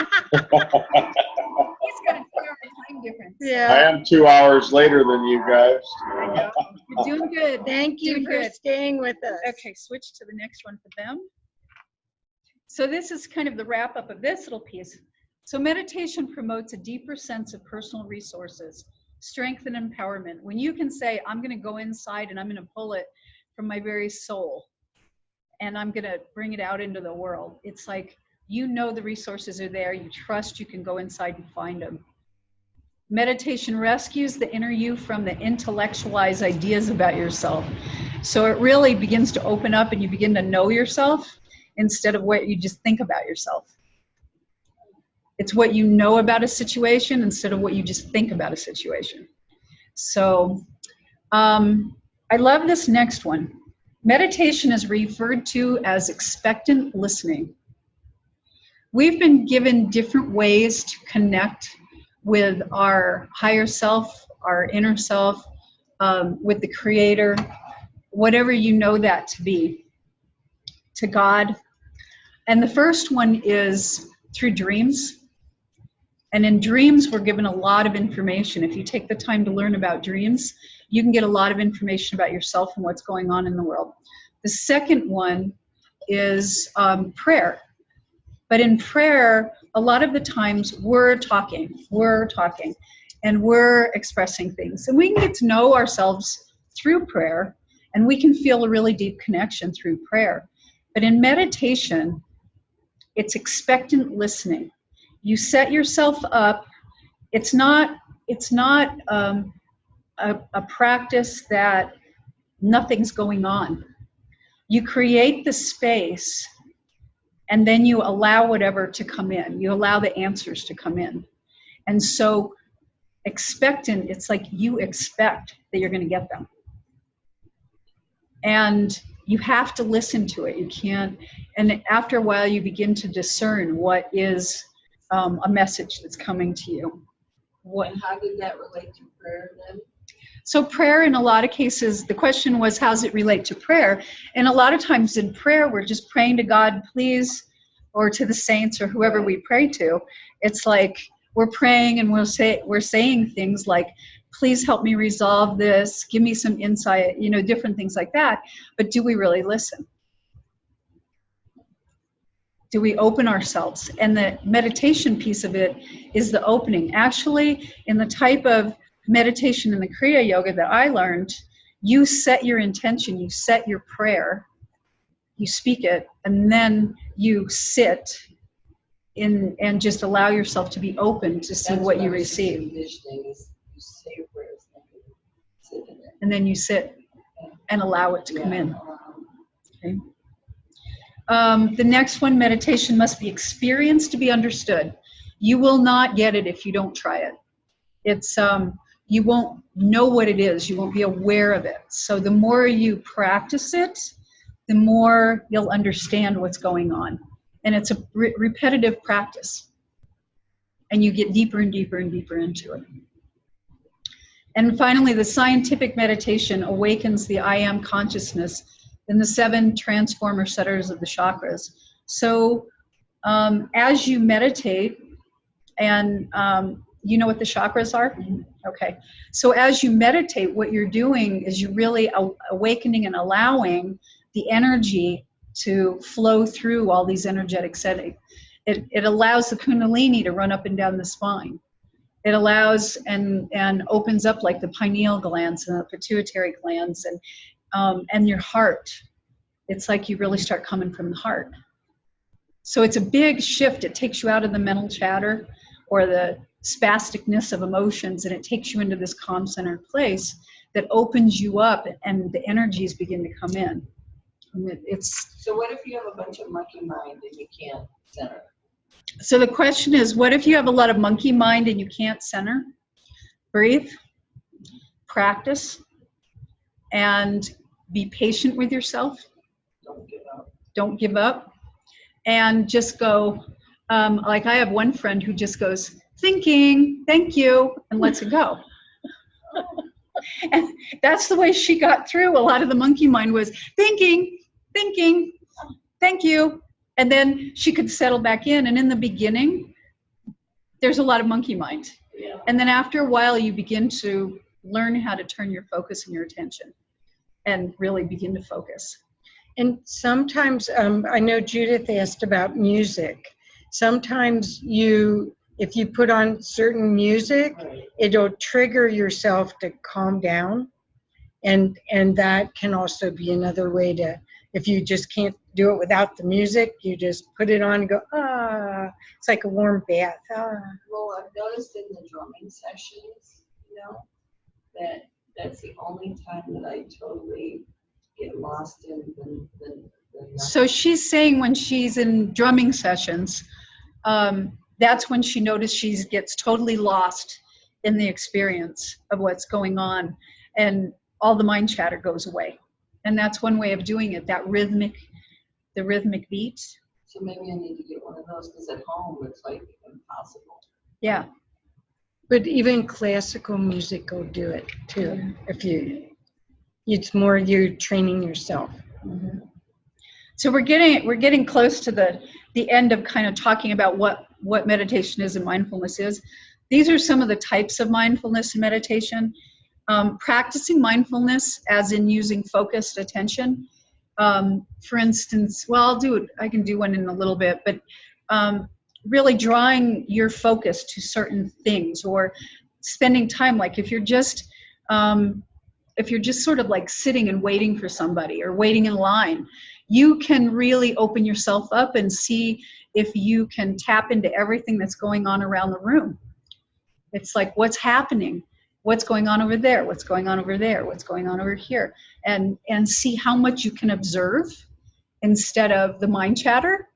Speaker 2: a 2-hour time difference.
Speaker 5: I
Speaker 3: Yeah.
Speaker 5: am 2 hours later than you guys.
Speaker 2: I know. You're doing good.
Speaker 3: Thank you
Speaker 2: Doing
Speaker 3: for
Speaker 2: good.
Speaker 3: staying with us.
Speaker 2: Okay, switch to the next one for them. So this is kind of the wrap up of this little piece. So meditation promotes a deeper sense of personal resources, strength and empowerment. When you can say, I'm going to go inside and I'm going to pull it from my very soul and I'm going to bring it out into the world. It's like, you know, the resources are there. You trust you can go inside and find them. Meditation rescues the inner you from the intellectualized ideas about yourself. So it really begins to open up and you begin to know yourself instead of what you just think about yourself. It's what you know about a situation instead of what you just think about a situation. So I love this next one. Meditation is referred to as expectant listening. We've been given different ways to connect with our higher self, our inner self, with the Creator, whatever you know that to be, to God. And the first one is through dreams. And in dreams, we're given a lot of information. If you take the time to learn about dreams, you can get a lot of information about yourself and what's going on in the world. The second one is prayer. But in prayer, a lot of the times we're talking, and we're expressing things. And we can get to know ourselves through prayer, and we can feel a really deep connection through prayer. But in meditation, it's expectant listening. You set yourself up. It's not a practice that nothing's going on. You create the space, and then you allow whatever to come in. You allow the answers to come in. And so expectant, it's like you expect that you're going to get them. And you have to listen to it. You can't, and after a while you begin to discern what is a message that's coming to you.
Speaker 1: And how did that relate to prayer then?
Speaker 2: So prayer, in a lot of cases, the question was, how does it relate to prayer? And a lot of times in prayer, we're just praying to God, please, or to the saints or whoever we pray to. It's like we're praying and we're saying things like, please help me resolve this, give me some insight, different things like that. But do we really listen? Do we open ourselves? And the meditation piece of it is the opening. Actually, in the type of meditation in the Kriya Yoga that I learned, you set your intention, you set your prayer, you speak it, and then you sit in and just allow yourself to be open to see what you receive.
Speaker 1: Envisioning is you say your prayers, sit in it.
Speaker 2: And then you sit and allow it to come in. Okay. The next one, meditation must be experienced to be understood. You will not get it if you don't try it. It's you won't know what it is. You won't be aware of it. So the more you practice it, the more you'll understand what's going on. And it's a repetitive practice. And you get deeper and deeper and deeper into it. And finally, the scientific meditation awakens the I am consciousness in the 7 transformer centers of the chakras. So as you meditate, and you know what the chakras are? Okay. So as you meditate, what you're doing is you're really awakening and allowing the energy to flow through all these energetic settings. It allows the kundalini to run up and down the spine. It allows and opens up like the pineal glands and the pituitary glands and your heart. It's like you really start coming from the heart. So it's a big shift. It takes you out of the mental chatter or the spasticness of emotions, and it takes you into this calm centered place that opens you up, and the energies begin to come in. And
Speaker 1: So what if you have a bunch of monkey mind and you can't center?
Speaker 2: So the question is, what if you have a lot of monkey mind and you can't center? Breathe, practice, and be patient with yourself.
Speaker 1: Don't give up.
Speaker 2: Don't give up. And just go, like I have one friend who just goes, thinking, thank you, and lets it go. And that's the way she got through. A lot of the monkey mind was thinking, thank you. And then she could settle back in. And in the beginning, there's a lot of monkey mind.
Speaker 1: Yeah.
Speaker 2: And then after a while, you begin to learn how to turn your focus and your attention and really begin to focus.
Speaker 3: And sometimes, I know Judith asked about music. Sometimes if you put on certain music,
Speaker 1: Right.
Speaker 3: it'll trigger yourself to calm down. And that can also be another way to, if you just can't do it without the music, you just put it on and go, it's like a warm bath.
Speaker 1: Well, I've noticed in the drumming sessions, that's the only time that I totally get lost in the
Speaker 2: So she's saying when she's in drumming sessions, that's when she noticed she gets totally lost in the experience of what's going on, and all the mind chatter goes away. And that's one way of doing it, the rhythmic beat.
Speaker 1: So maybe I need to get one of those, because at home it's like impossible.
Speaker 2: Yeah.
Speaker 3: But even classical music will do it too. It's more you training yourself.
Speaker 2: Mm-hmm. So we're getting close to the end of kind of talking about what meditation is and mindfulness is. These are some of the types of mindfulness and meditation. Practicing mindfulness, as in using focused attention. For instance, well, I can do one in a little bit, but really drawing your focus to certain things, or spending time, like if you're just sort of like sitting and waiting for somebody or waiting in line, you can really open yourself up and see if you can tap into everything that's going on around the room. It's like, what's happening? What's going on over there? What's going on over there? What's going on over here? And see how much you can observe instead of the mind chatter.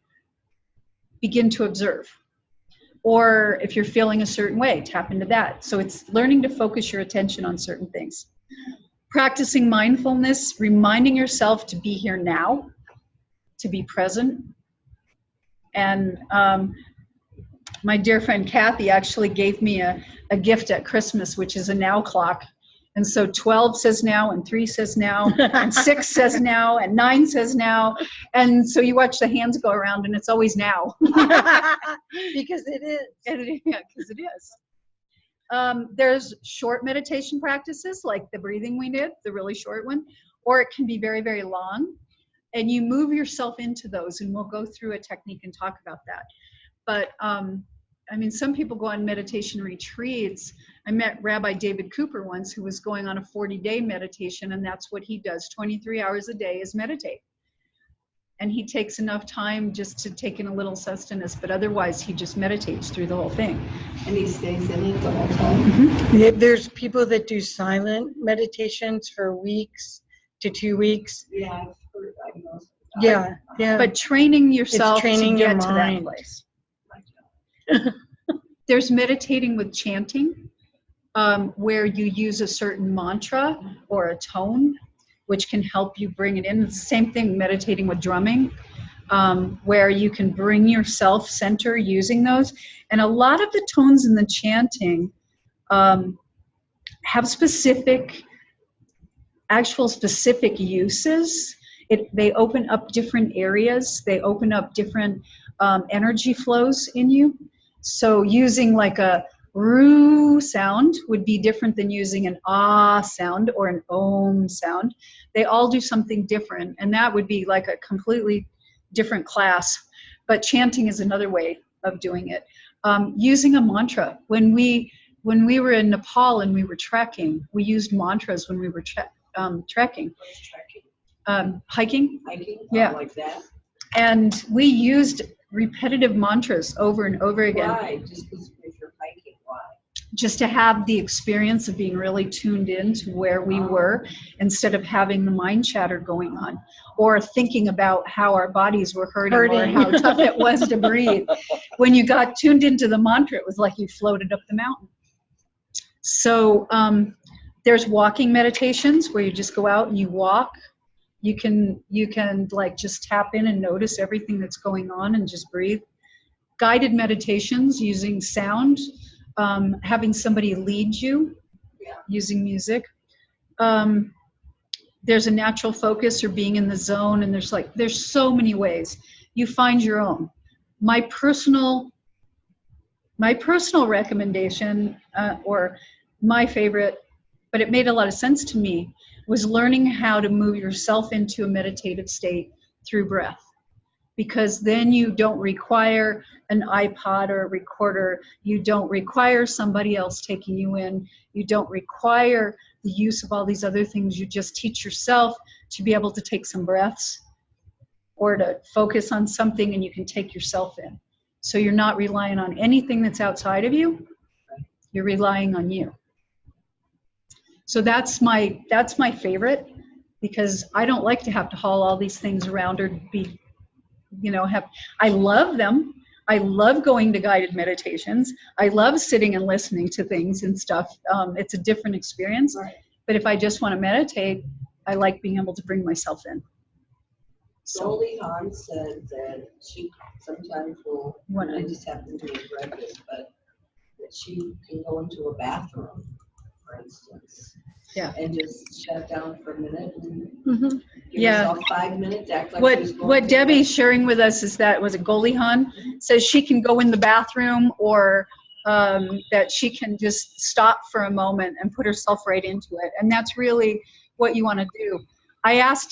Speaker 2: Begin to observe. Or if you're feeling a certain way, tap into that. So it's learning to focus your attention on certain things. Practicing mindfulness, reminding yourself to be here now, to be present. And my dear friend Kathy actually gave me a gift at Christmas, which is a now clock. And so 12 says now, and 3 says now, and 6 says now, and 9 says now. And so you watch the hands go around, and it's always now.
Speaker 3: Because it is.
Speaker 2: Yeah, because it is. There's short meditation practices, like the breathing we did, the really short one, or it can be very, very long. And you move yourself into those, and we'll go through a technique and talk about that. But some people go on meditation retreats. I met Rabbi David Cooper once, who was going on a 40-day meditation, and that's what he does. 23 hours a day is meditate. And he takes enough time just to take in a little sustenance, but otherwise he just meditates through the whole thing.
Speaker 1: And he stays in it the whole time?
Speaker 2: Mm-hmm.
Speaker 3: There's people that do silent meditations for weeks to 2 weeks.
Speaker 1: Yeah, I've heard, I know.
Speaker 3: Yeah.
Speaker 2: But training yourself
Speaker 3: training
Speaker 2: to get
Speaker 3: your
Speaker 2: to
Speaker 3: mind.
Speaker 2: that place. There's meditating with chanting, where you use a certain mantra or a tone, which can help you bring it in. It's the same thing, meditating with drumming, where you can bring yourself center using those. And a lot of the tones in the chanting have specific uses. They open up different areas. They open up different energy flows in you. So using like a roo sound would be different than using an ah sound or an om sound. They all do something different, and that would be like a completely different class. But chanting is another way of doing it. Using a mantra. When we when we were in Nepal and we were trekking, we used mantras when we were trekking. Hiking.
Speaker 1: Hiking,
Speaker 2: Yeah.
Speaker 1: like that.
Speaker 2: And we used repetitive mantras over and over again.
Speaker 1: Why? Just because if you're hiking, why?
Speaker 2: Just to have the experience of being really tuned in to where we were, instead of having the mind chatter going on or thinking about how our bodies were hurting. Or how tough it was to breathe. When you got tuned into the mantra, it was like you floated up the mountain. So there's walking meditations where you just go out and you walk. You can like just tap in and notice everything that's going on and just breathe. Guided meditations using sound, having somebody lead you, using music. There's a natural focus or being in the zone, and there's so many ways. You find your own. My personal recommendation, or my favorite, but it made a lot of sense to me, was learning how to move yourself into a meditative state through breath. Because then you don't require an iPod or a recorder. You don't require somebody else taking you in. You don't require the use of all these other things. You just teach yourself to be able to take some breaths or to focus on something, and you can take yourself in. So you're not relying on anything that's outside of you. You're relying on you. So that's my favorite, because I don't like to have to haul all these things around or be, I love them. I love going to guided meditations. I love sitting and listening to things and stuff. It's a different experience.
Speaker 1: Right.
Speaker 2: But if I just want to meditate, I like being able to bring myself in. So
Speaker 1: Goldie Hawn said that she sometimes will, I just happen to have read this, but that she can go into a bathroom, for instance, and just shut down for a minute and give herself 5 minutes, act like she's going
Speaker 2: what
Speaker 1: to
Speaker 2: Debbie's sharing with us is that, was it Goldie Hawn, says she can go in the bathroom, or that she can just stop for a moment and put herself right into it. And that's really what you want to do. I asked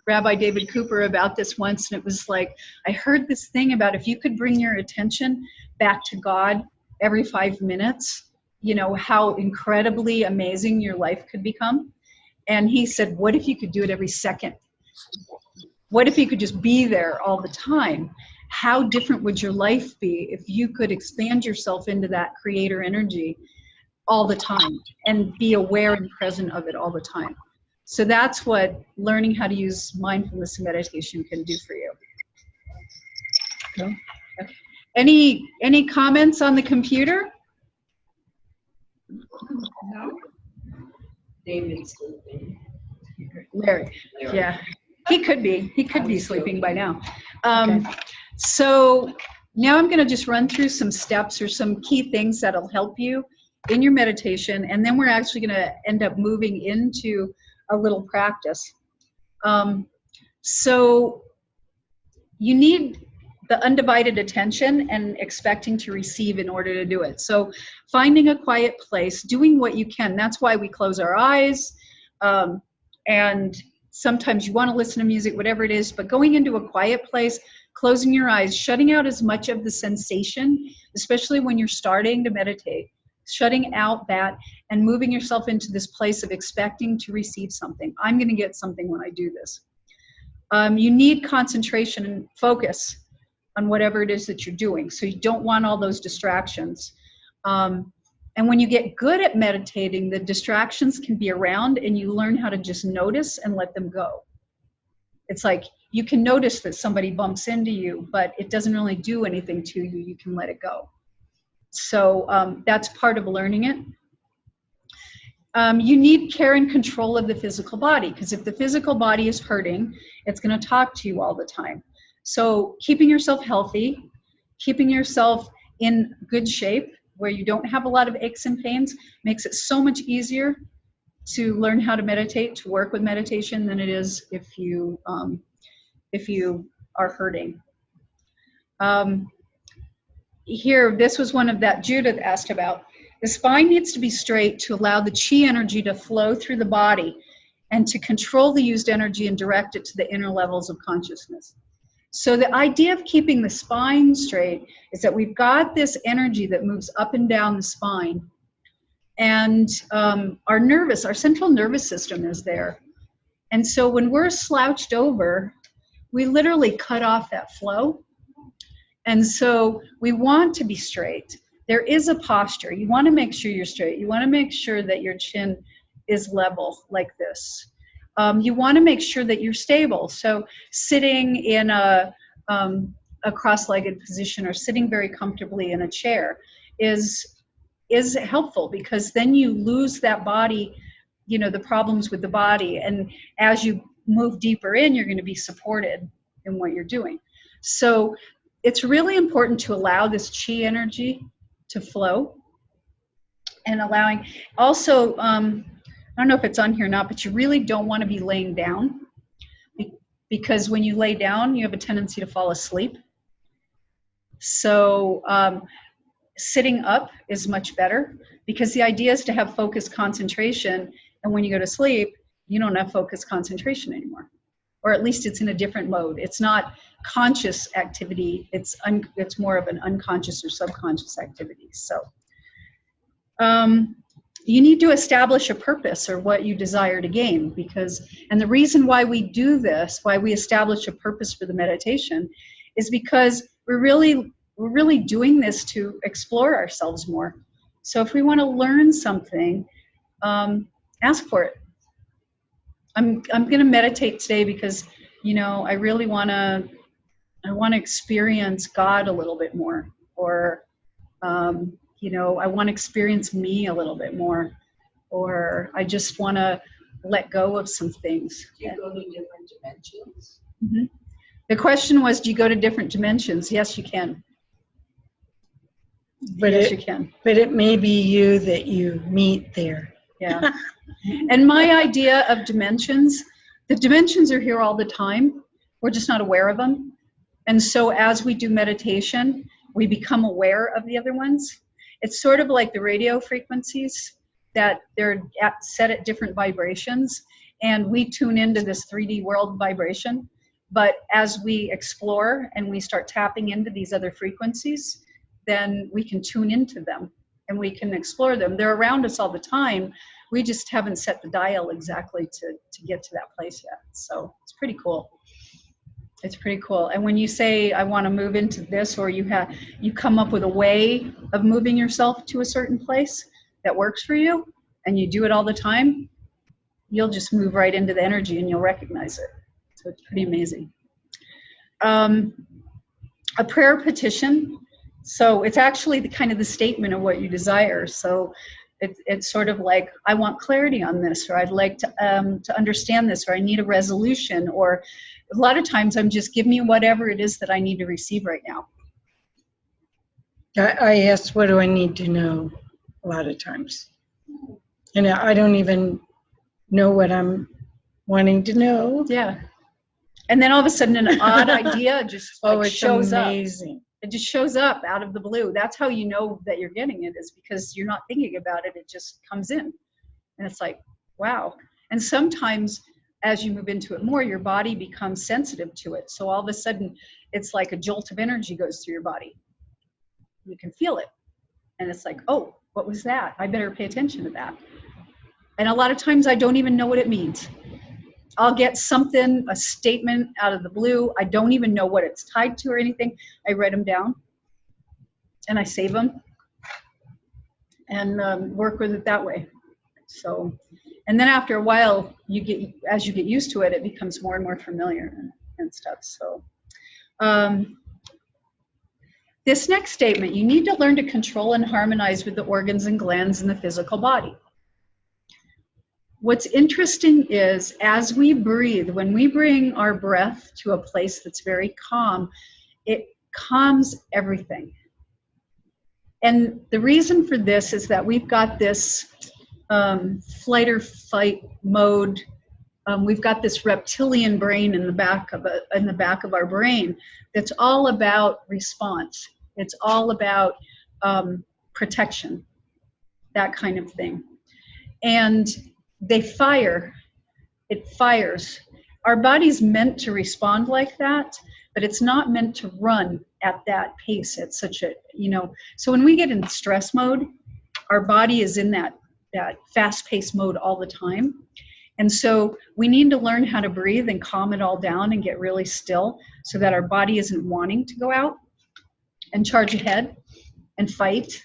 Speaker 2: Rabbi David Cooper about this once, and it was like, I heard this thing about if you could bring your attention back to God every 5 minutes, how incredibly amazing your life could become. And he said, what if you could do it every second? What if you could just be there all the time? How different would your life be if you could expand yourself into that creator energy all the time and be aware and present of it all the time? So that's what learning how to use mindfulness and meditation can do for you. Okay. Any comments on the computer?
Speaker 4: No.
Speaker 1: David's sleeping.
Speaker 2: Larry. Yeah. He could be sleeping by now.
Speaker 3: Okay.
Speaker 2: So now I'm going to just run through some steps or some key things that'll help you in your meditation, and then we're actually going to end up moving into a little practice. So you need the undivided attention and expecting to receive in order to do it. So finding a quiet place, doing what you can. That's why we close our eyes. And sometimes you want to listen to music, whatever it is, but going into a quiet place, closing your eyes, shutting out as much of the sensation, especially when you're starting to meditate, shutting out that and moving yourself into this place of expecting to receive something. I'm going to get something when I do this. You need concentration and focus on whatever it is that you're doing. So you don't want all those distractions. And when you get good at meditating, the distractions can be around and you learn how to just notice and let them go. It's like you can notice that somebody bumps into you, but it doesn't really do anything to you. You can let it go. So that's part of learning it. You need care and control of the physical body, because if the physical body is hurting, it's going to talk to you all the time. So keeping yourself healthy, keeping yourself in good shape where you don't have a lot of aches and pains makes it so much easier to learn how to meditate, to work with meditation, than it is if you are hurting. Here, this was one of that Judith asked about. The spine needs to be straight to allow the chi energy to flow through the body and to control the used energy and direct it to the inner levels of consciousness. So the idea of keeping the spine straight is that we've got this energy that moves up and down the spine. And our central nervous system is there. And so when we're slouched over, we literally cut off that flow. And so we want to be straight. There is a posture. You want to make sure you're straight. You want to make sure that your chin is level like this. You want to make sure that you're stable. So sitting in a cross-legged position or sitting very comfortably in a chair is helpful, because then you lose that body, the problems with the body. And as you move deeper in, you're going to be supported in what you're doing. So it's really important to allow this chi energy to flow, and allowing also, I don't know if it's on here or not, but you really don't want to be laying down, because when you lay down, you have a tendency to fall asleep. So sitting up is much better, because the idea is to have focused concentration. And when you go to sleep, you don't have focused concentration anymore, or at least it's in a different mode. It's not conscious activity. It's more of an unconscious or subconscious activity. So you need to establish a purpose or what you desire to gain, and the reason why we do this, why we establish a purpose for the meditation, is because we're really doing this to explore ourselves more. So if we want to learn something, ask for it. I'm going to meditate today because, I really want to experience God a little bit more, or I want to experience me a little bit more, or I just want to let go of some things.
Speaker 1: Do you go to different dimensions?
Speaker 2: Mm-hmm. The question was, do you go to different dimensions? Yes, you can. Yes, you can.
Speaker 3: But it may be you that you meet there.
Speaker 2: Yeah. And my idea of dimensions, the dimensions are here all the time. We're just not aware of them. And so as we do meditation, we become aware of the other ones. It's sort of like the radio frequencies, that they're set at different vibrations, and we tune into this 3D world vibration. But as we explore and we start tapping into these other frequencies, then we can tune into them and we can explore them. They're around us all the time. We just haven't set the dial exactly to get to that place yet. So it's pretty cool. It's pretty cool. And when you say, I want to move into this, or you come up with a way of moving yourself to a certain place that works for you, and you do it all the time, you'll just move right into the energy and you'll recognize it. So it's pretty amazing. A prayer petition. So it's actually the statement of what you desire. So it's sort of like, I want clarity on this, or I'd like to understand this, or I need a resolution, or a lot of times I'm just, give me whatever it is that I need to receive right now.
Speaker 3: I ask, what do I need to know, a lot of times. And I don't even know what I'm wanting to know.
Speaker 2: Yeah. And then all of a sudden an odd idea just shows
Speaker 3: amazing.
Speaker 2: up. It just shows up out of the blue. That's how you know that you're getting it, is because you're not thinking about it. It just comes in. And it's like, wow. And sometimes as you move into it more, your body becomes sensitive to it. So all of a sudden it's like a jolt of energy goes through your body. You can feel it. And it's like, oh, what was that? I better pay attention to that. And a lot of times I don't even know what it means. I'll get something, a statement out of the blue. I don't even know what it's tied to or anything. I write them down and I save them and work with it that way. So, and then after a while, as you get used to it, it becomes more and more familiar and stuff. So, this next statement, you need to learn to control and harmonize with the organs and glands in the physical body. What's interesting is, as we breathe, when we bring our breath to a place that's very calm, it calms everything. And the reason for this is that we've got this flight or fight mode. We've got this reptilian brain in the back of our brain that's all about response. It's all about protection, that kind of thing. And it fires. Our body's meant to respond like that, but it's not meant to run at that pace at such a, so when we get in stress mode, our body is in that fast-paced mode all the time. And so we need to learn how to breathe and calm it all down and get really still so that our body isn't wanting to go out and charge ahead and fight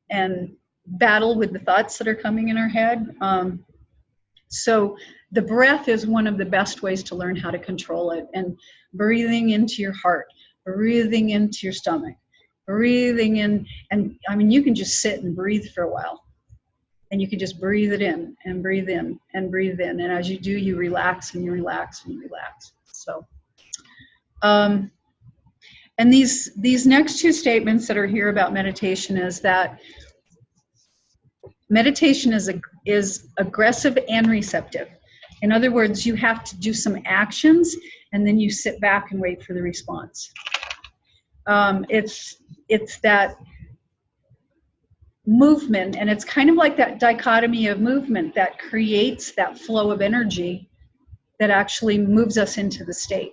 Speaker 2: and battle with the thoughts that are coming in our head. So the breath is one of the best ways to learn how to control it, and breathing into your heart, breathing into your stomach, breathing in, and I mean, you can just sit and breathe for a while, and you can just breathe it in and breathe in and breathe in. And as you do, you relax and you relax and you relax. So, and these next two statements that are here about meditation is that meditation is aggressive and receptive. In other words, you have to do some actions and then you sit back and wait for the response. It's that movement, and it's kind of like that dichotomy of movement that creates that flow of energy that actually moves us into the state.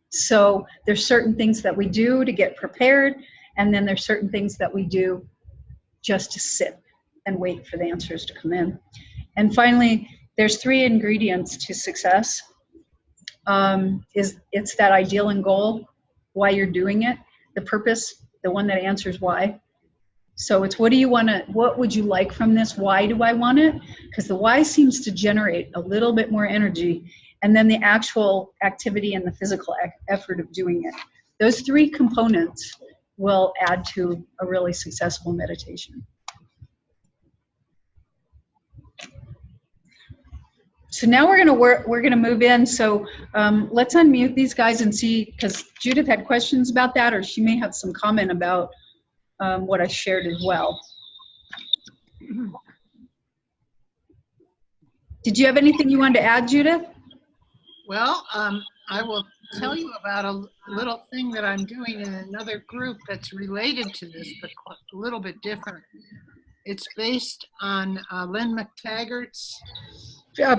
Speaker 2: So there's certain things that we do to get prepared, and then there's certain things that we do just to sit and wait for the answers to come in. And finally, there's 3 ingredients to success. It's that ideal and goal, why you're doing it, the purpose, the one that answers why. So it's what would you like from this? Why do I want it? Because the why seems to generate a little bit more energy, and then the actual activity and the physical effort of doing it. Those 3 components will add to a really successful meditation. So now we're gonna move in. So let's unmute these guys and see, because Judith had questions about that, or she may have some comment about what I shared as well. Did you have anything you wanted to add, Judith?
Speaker 4: Well, I will tell you about a little thing that I'm doing in another group that's related to this, but a little bit different. It's based on Lynn McTaggart's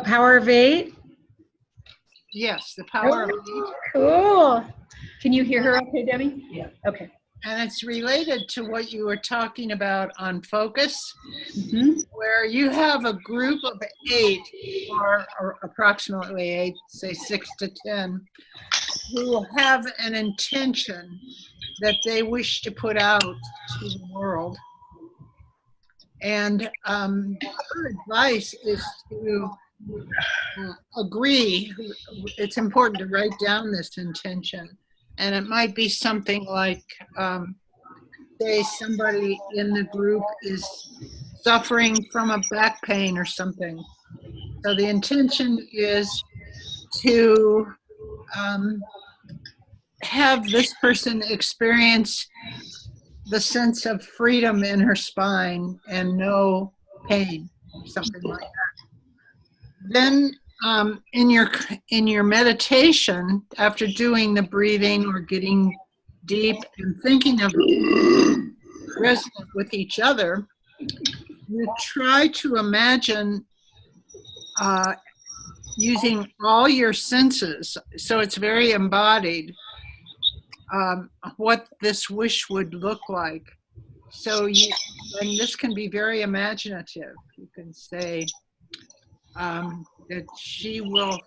Speaker 3: Power of 8?
Speaker 4: Yes, the Power of 8.
Speaker 2: Cool. Can you hear her okay, Debbie?
Speaker 1: Yeah.
Speaker 2: Okay.
Speaker 4: And it's related to what you were talking about on focus, where you have a group of 8, or approximately 8, say 6 to 10, who have an intention that they wish to put out to the world. And her advice is to agree. It's important to write down this intention. And it might be something like, say somebody in the group is suffering from a back pain or something. So the intention is to have this person experience the sense of freedom in her spine and no pain, something like that. Then in your meditation, after doing the breathing or getting deep and thinking of resonant with each other, you try to imagine using all your senses, so it's very embodied, what this wish would look like. So and this can be very imaginative. You can say that she will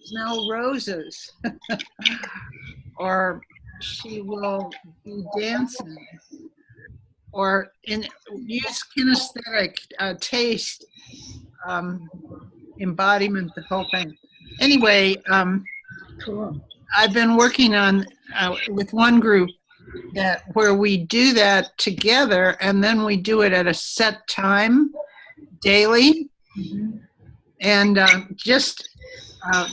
Speaker 4: smell roses, or she will be dancing, or use kinesthetic, taste, embodiment, the whole thing. Anyway,
Speaker 3: Cool.
Speaker 4: I've been working on with one group where we do that together, and then we do it at a set time daily. And just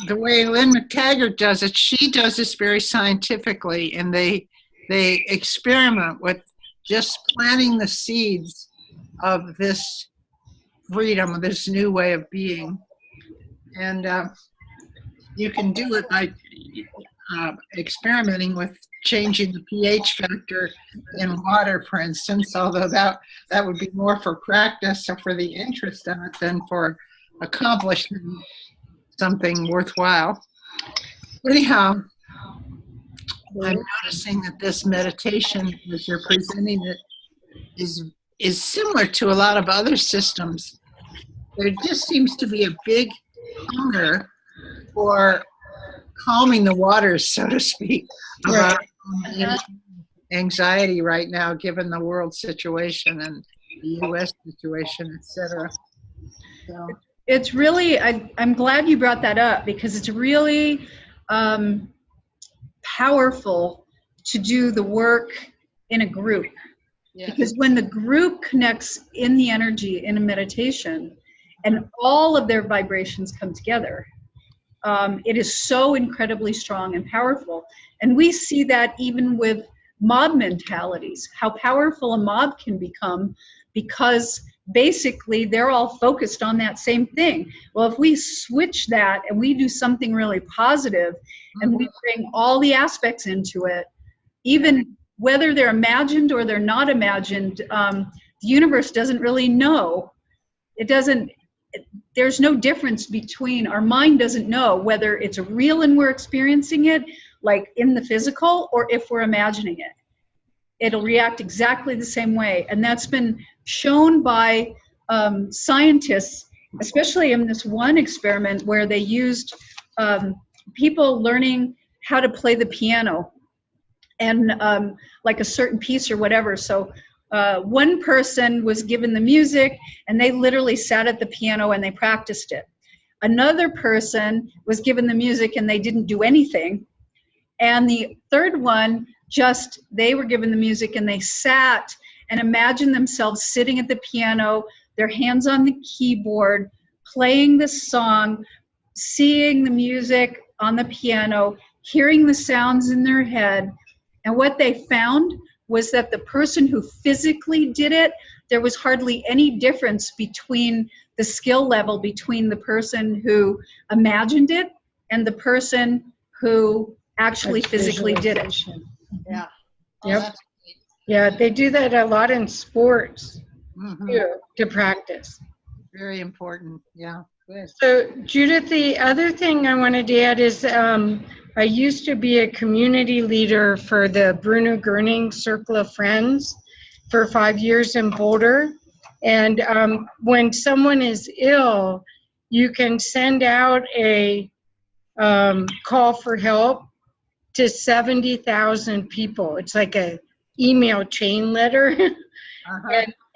Speaker 4: the way Lynn McTaggart does it, she does this very scientifically, and they experiment with just planting the seeds of this freedom, this new way of being. And you can do it by experimenting with changing the pH factor in water, for instance, although that would be more for practice or for the interest in it than for accomplishing something worthwhile. Anyhow, I'm noticing that this meditation, as you're presenting it, is similar to a lot of other systems. There just seems to be a big hunger for calming the waters, so to speak, about anxiety right now, given the world situation and the U.S. situation, etc. So.
Speaker 2: It's really, I'm glad you brought that up, because it's really powerful to do the work in a group.
Speaker 4: Yes.
Speaker 2: Because when the group connects in the energy in a meditation and all of their vibrations come together, it is so incredibly strong and powerful. And we see that even with mob mentalities, how powerful a mob can become, because basically they're all focused on that same thing. Well, if we switch that and we do something really positive and we bring all the aspects into it, even whether they're imagined or they're not imagined, the universe doesn't really know. There's no difference between, our mind doesn't know whether it's real and we're experiencing it, like in the physical, or if we're imagining it. It'll react exactly the same way. And that's been shown by scientists, especially in this one experiment where they used people learning how to play the piano and like a certain piece or whatever. So one person was given the music and they literally sat at the piano and they practiced it. Another person was given the music and they didn't do anything. And the third one, they were given the music and they sat and imagined themselves sitting at the piano, their hands on the keyboard, playing the song, seeing the music on the piano, hearing the sounds in their head. And what they found was that the person who physically did it, there was hardly any difference between the skill level between the person who imagined it and the person who actually physically did it.
Speaker 4: Yeah. Oh,
Speaker 3: Yep. Yeah, they do that a lot in sports too, to practice.
Speaker 4: Very important. Yeah. Good.
Speaker 3: So, Judith, the other thing I wanted to add is I used to be a community leader for the Bruno Goerning Circle of Friends for 5 years in Boulder. And when someone is ill, you can send out a call for help to 70,000 people. It's like a email chain letter.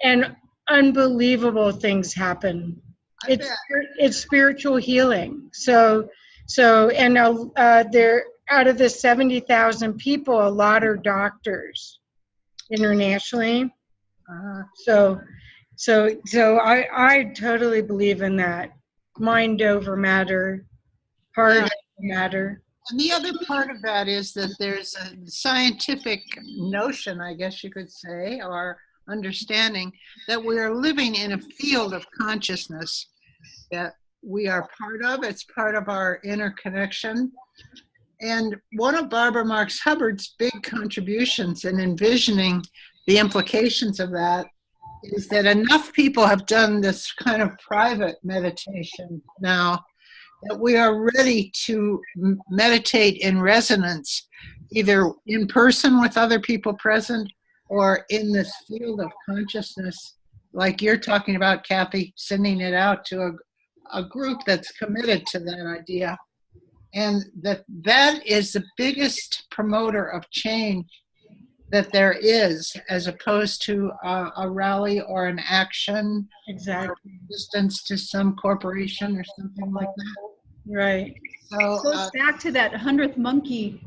Speaker 3: And unbelievable things happen. It's spiritual healing. So and there, out of the 70,000 people, a lot are doctors internationally. So I totally believe in that. Mind over matter, heart over matter.
Speaker 4: And the other part of that is that there's a scientific notion, I guess you could say, or understanding that we are living in a field of consciousness that we are part of. It's part of our interconnection. And one of Barbara Marx Hubbard's big contributions in envisioning the implications of that is that enough people have done this kind of private meditation now that we are ready to meditate in resonance, either in person with other people present or in this field of consciousness, like you're talking about, Kathy, sending it out to a group that's committed to that idea. And that is the biggest promoter of change that there is, as opposed to a rally or an action,
Speaker 3: exactly,
Speaker 4: or resistance to some corporation or something like that.
Speaker 3: Right.
Speaker 4: So
Speaker 2: It goes back to that 100th monkey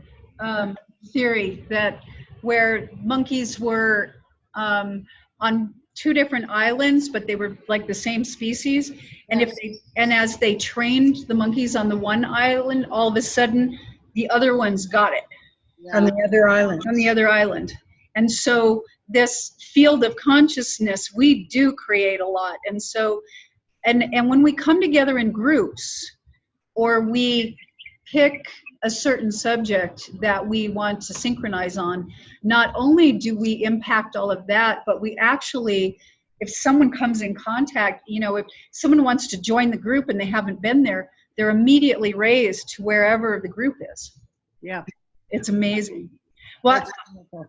Speaker 2: theory, that where monkeys were on two different islands, but they were like the same species. And as they trained the monkeys on the one island, all of a sudden the other ones got it.
Speaker 3: On the other island.
Speaker 2: On the other island. And so this field of consciousness, we do create a lot. And so, and when we come together in groups, or we pick a certain subject that we want to synchronize on, not only do we impact all of that, but we actually, if someone comes in contact, if someone wants to join the group and they haven't been there, they're immediately raised to wherever the group is.
Speaker 4: Yeah.
Speaker 2: It's amazing. Well,
Speaker 4: That's wonderful.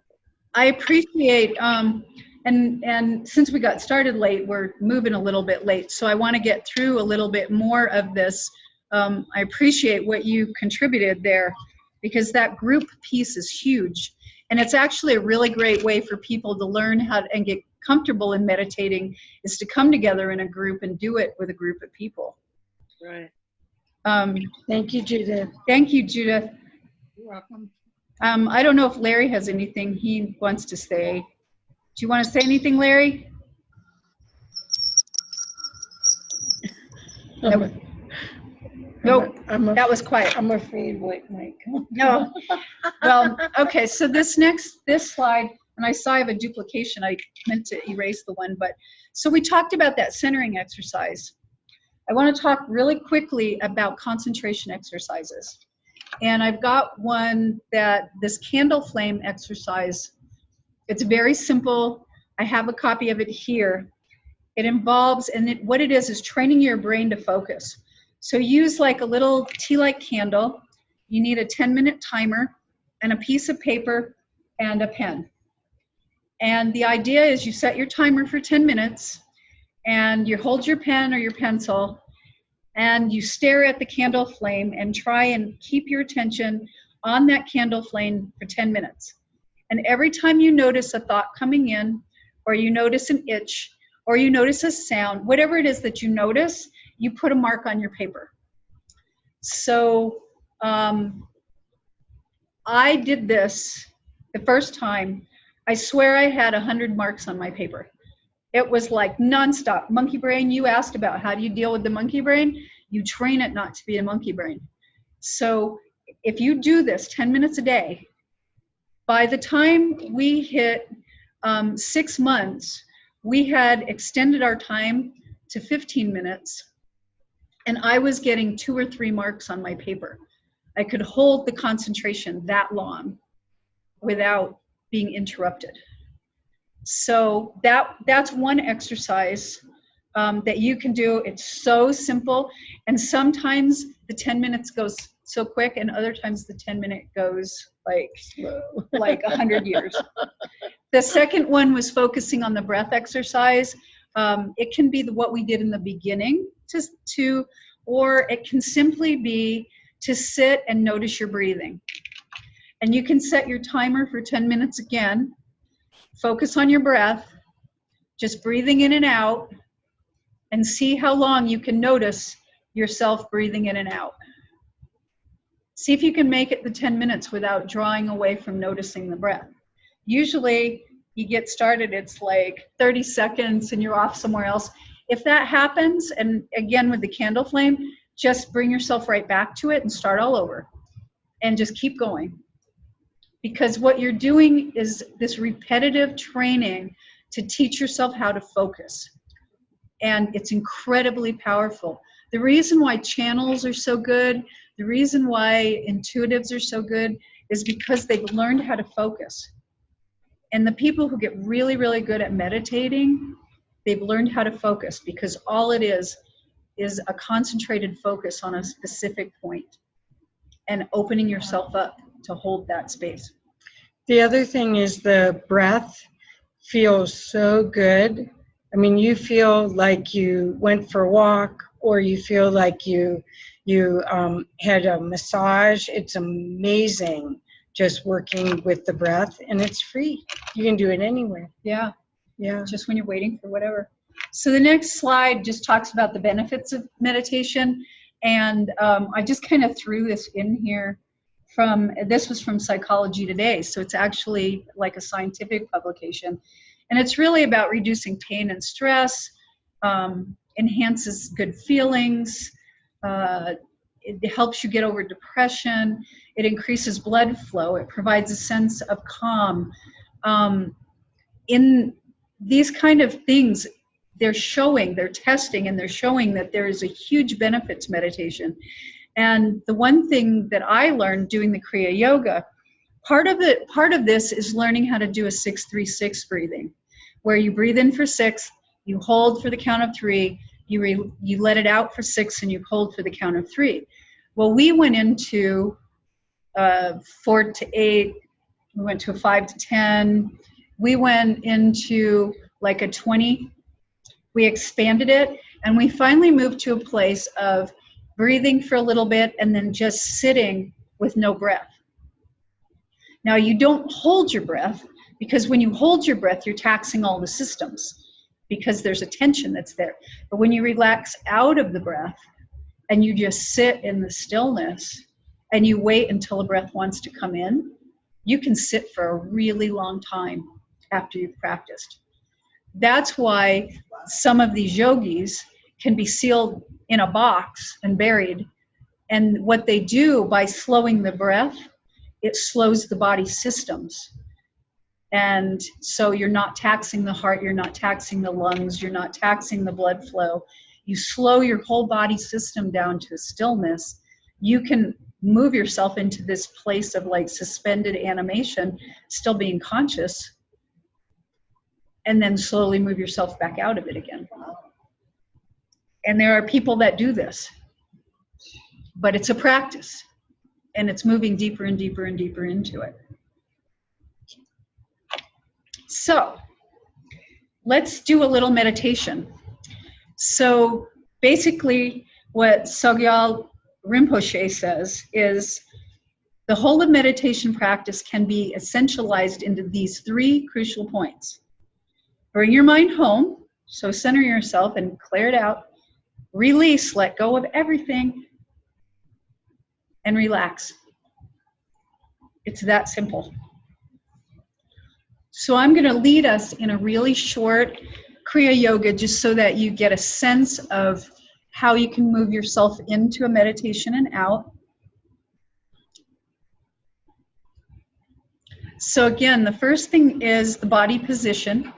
Speaker 2: I appreciate, and since we got started late, we're moving a little bit late, so I want to get through a little bit more of this. I appreciate what you contributed there, because that group piece is huge, and it's actually a really great way for people to learn how to, and get comfortable in meditating, is to come together in a group and do it with a group of people.
Speaker 4: Right.
Speaker 3: Thank you, Judith.
Speaker 2: Thank you, Judith.
Speaker 4: You're welcome.
Speaker 2: I don't know if Larry has anything he wants to say. Do you want to say anything, Larry? Nope. Nope. That was quiet.
Speaker 3: I'm afraid what might come.
Speaker 2: No. Well, okay, so this slide, and I saw I have a duplication. I meant to erase the one, but so we talked about that centering exercise. I want to talk really quickly about concentration exercises. And I've got one that this candle flame exercise, it's very simple. I have a copy of it here. It involves, and what it is training your brain to focus. So use like a little tea-light candle. You need a 10-minute timer and a piece of paper and a pen. And the idea is you set your timer for 10 minutes and you hold your pen or your pencil and you stare at the candle flame and try and keep your attention on that candle flame for 10 minutes. And every time you notice a thought coming in, or you notice an itch, or you notice a sound, whatever it is that you notice, you put a mark on your paper. So I did this the first time. I swear I had 100 marks on my paper. It was like nonstop. Monkey brain, you asked about how do you deal with the monkey brain? You train it not to be a monkey brain. So if you do this 10 minutes a day, by the time we hit 6 months, we had extended our time to 15 minutes, and I was getting 2 or 3 marks on my paper. I could hold the concentration that long without being interrupted. So that's one exercise that you can do. It's so simple, and sometimes the 10 minutes goes so quick, and other times the 10-minute goes like 100 years. The second one was focusing on the breath exercise. It can be what we did in the beginning, or it can simply be to sit and notice your breathing. And you can set your timer for 10 minutes again. Focus on your breath, just breathing in and out, and see how long you can notice yourself breathing in and out. See if you can make it the 10 minutes without drawing away from noticing the breath. Usually you get started, it's like 30 seconds and you're off somewhere else. If that happens, and again with the candle flame, just bring yourself right back to it and start all over and just keep going. Because what you're doing is this repetitive training to teach yourself how to focus. And it's incredibly powerful. The reason why channels are so good, the reason why intuitives are so good, is because they've learned how to focus. And the people who get really, really good at meditating, they've learned how to focus, because all it is a concentrated focus on a specific point and opening yourself up to hold that space.
Speaker 3: The other thing is the breath feels so good. I mean, you feel like you went for a walk, or you feel like you had a massage. It's amazing just working with the breath, and it's free. You can do it anywhere.
Speaker 2: Yeah.
Speaker 3: Yeah.
Speaker 2: Just when you're waiting for whatever. So the next slide just talks about the benefits of meditation. And I just kind of threw this in here this was from Psychology Today. So it's actually like a scientific publication. And it's really about reducing pain and stress, enhances good feelings, it helps you get over depression, it increases blood flow, it provides a sense of calm. In these kind of things, they're testing and they're showing that there is a huge benefit to meditation. And the one thing that I learned doing the Kriya Yoga, part of this is learning how to do a 6-3-6 breathing, where you breathe in for 6, you hold for the count of 3, you let it out for 6, and you hold for the count of 3. Well, we went into 4 to 8, We went to a 5 to 10. We went into like a 20. We expanded it, and we finally moved to a place of breathing for a little bit and then just sitting with no breath. Now, you don't hold your breath, because when you hold your breath, you're taxing all the systems because there's a tension that's there. But when you relax out of the breath and you just sit in the stillness and you wait until the breath wants to come in, you can sit for a really long time after you've practiced. That's why some of these yogis can be sealed in a box and buried. And what they do by slowing the breath, it slows the body systems. And so you're not taxing the heart, you're not taxing the lungs, you're not taxing the blood flow. You slow your whole body system down to stillness. You can move yourself into this place of like suspended animation, still being conscious, and then slowly move yourself back out of it again. And there are people that do this, but it's a practice, and it's moving deeper and deeper and deeper into it. So let's do a little meditation. So basically what Sogyal Rinpoche says is the whole of meditation practice can be essentialized into these 3 crucial points. Bring your mind home, so center yourself and clear it out. Release, let go of everything, and relax. It's that simple. So I'm going to lead us in a really short Kriya Yoga just so that you get a sense of how you can move yourself into a meditation and out. So again, the first thing is the body position.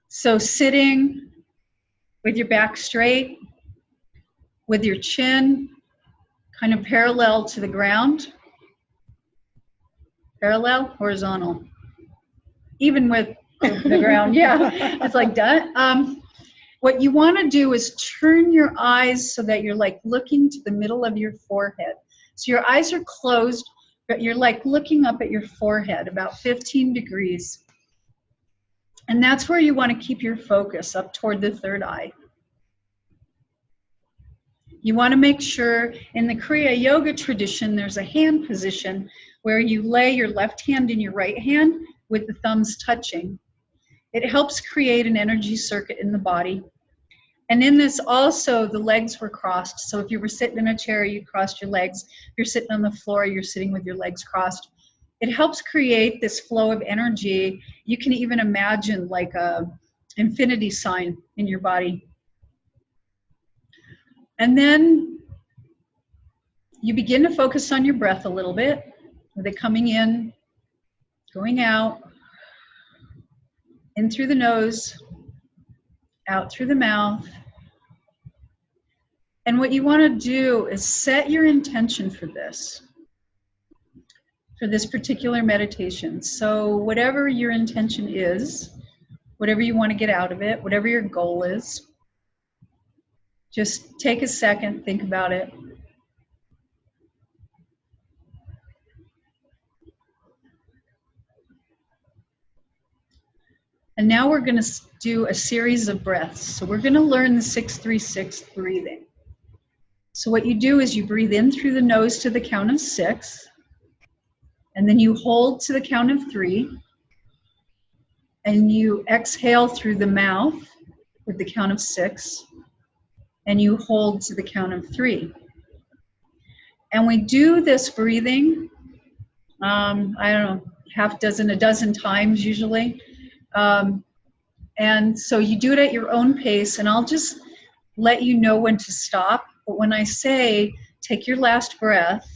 Speaker 2: So sitting with your back straight, with your chin kind of parallel to the ground. Parallel, horizontal. Even with the ground, yeah, it's like that. What you want to do is turn your eyes so that you're like looking to the middle of your forehead. So your eyes are closed, but you're like looking up at your forehead about 15 degrees. And that's where you want to keep your focus, up toward the third eye. You want to make sure, in the Kriya Yoga tradition, there's a hand position where you lay your left hand in your right hand with the thumbs touching. It helps create an energy circuit in the body. And in this also, the legs were crossed. So if you were sitting in a chair, you crossed your legs. If you're sitting on the floor, you're sitting with your legs crossed. It helps create this flow of energy. You can even imagine like a infinity sign in your body. And then you begin to focus on your breath a little bit, with it coming in, going out, in through the nose, out through the mouth. And what you want to do is set your intention for this particular meditation. So whatever your intention is, whatever you want to get out of it, whatever your goal is, just take a second, think about it. And now we're going to do a series of breaths. So we're going to learn the 6-3-6 breathing. So what you do is you breathe in through the nose to the count of 6, and then you hold to the count of 3, and you exhale through the mouth with the count of 6, and you hold to the count of 3. And we do this breathing, I don't know, a dozen times usually. And so you do it at your own pace, and I'll just let you know when to stop. But when I say take your last breath,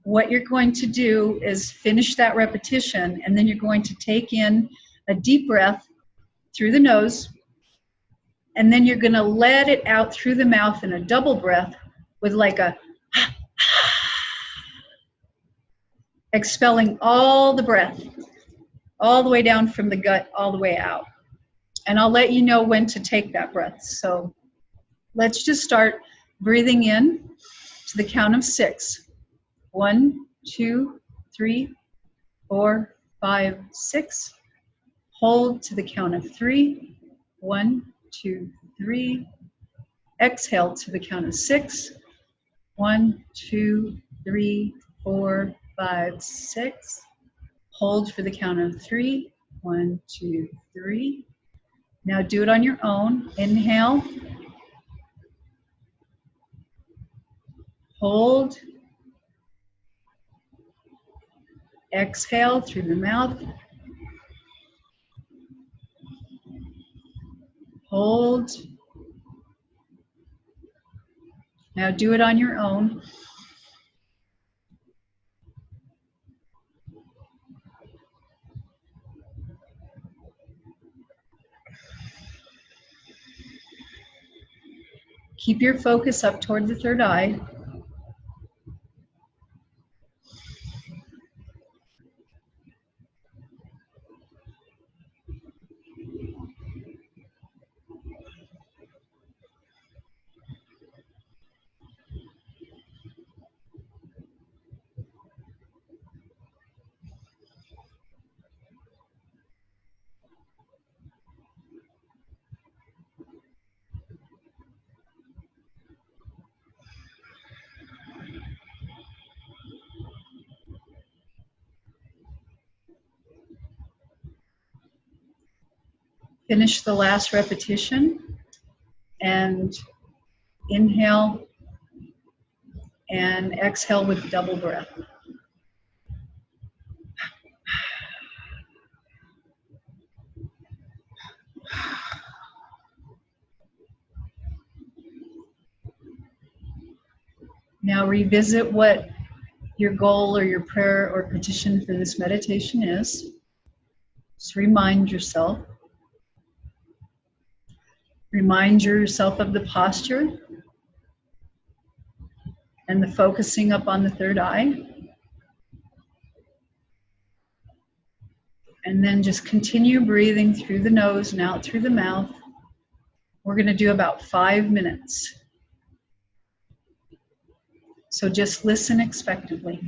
Speaker 2: what you're going to do is finish that repetition, and then you're going to take in a deep breath through the nose, and then you're going to let it out through the mouth in a double breath with like a expelling all the breath, all the way down from the gut, all the way out. And I'll let you know when to take that breath. So let's just start breathing in to the count of 6. 1, 2, 3, 4, 5, 6. Hold to the count of 3. 1, 2, 3. Exhale to the count of 6. 1, 2, 3, 4, 5, 6. Hold for the count of 3. 1, 2, 3. Now do it on your own. Inhale. Hold. Exhale through the mouth. Hold. Now do it on your own. Keep your focus up toward the third eye. Finish the last repetition and inhale and exhale with double breath. Now revisit what your goal or your prayer or petition for this meditation is. Just remind yourself. Remind yourself of the posture and the focusing up on the third eye. And then just continue breathing through the nose and out through the mouth. We're going to do about 5 minutes. So just listen expectantly.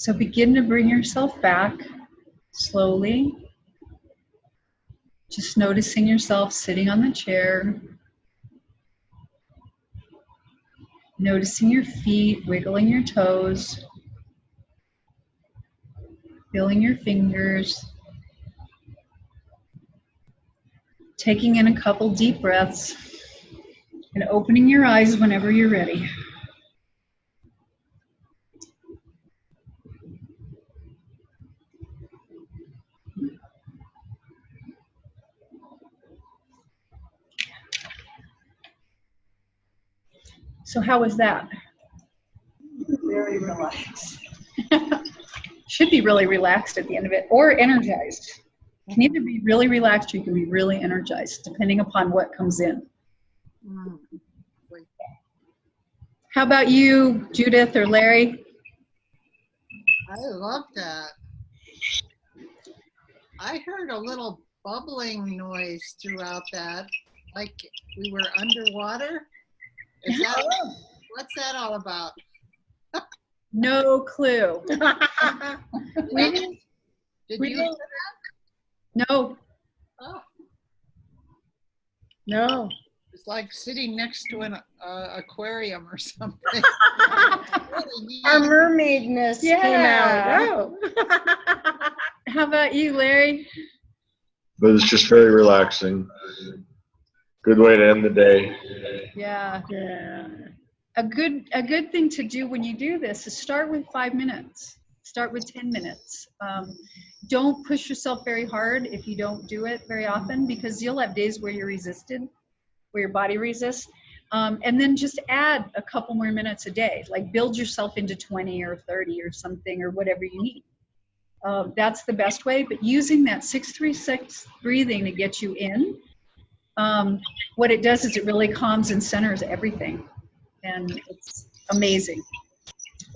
Speaker 2: So begin to bring yourself back slowly. Just noticing yourself sitting on the chair. Noticing your feet, wiggling your toes. Feeling your fingers. Taking in a couple deep breaths. And opening your eyes whenever you're ready. So how was that?
Speaker 1: Very relaxed.
Speaker 2: Should be really relaxed at the end of it, or energized. You can either be really relaxed or you can be really energized, depending upon what comes in. How about you, Judith or Larry?
Speaker 4: I love that. I heard a little bubbling noise throughout that, like we were underwater. Is that, what's that all about?
Speaker 2: No clue.
Speaker 4: Did you hear that?
Speaker 2: No.
Speaker 4: Oh,
Speaker 3: No.
Speaker 4: it's like sitting next to an aquarium or something. Really neat.
Speaker 3: Our mermaidness came
Speaker 2: Yeah.
Speaker 3: out. Oh.
Speaker 2: How about you, Larry?
Speaker 5: But it's just very relaxing. Good way to end the day.
Speaker 2: Yeah.
Speaker 3: Yeah.
Speaker 2: A good thing to do when you do this is start with 5 minutes. Start with 10 minutes. Don't push yourself very hard if you don't do it very often, because you'll have days where you're resisted, where your body resists. And then just add a couple more minutes a day. Like build yourself into 20 or 30 or something, or whatever you need. That's the best way. But using that 6-3-6 breathing to get you in, what it does is it really calms and centers everything. And it's amazing.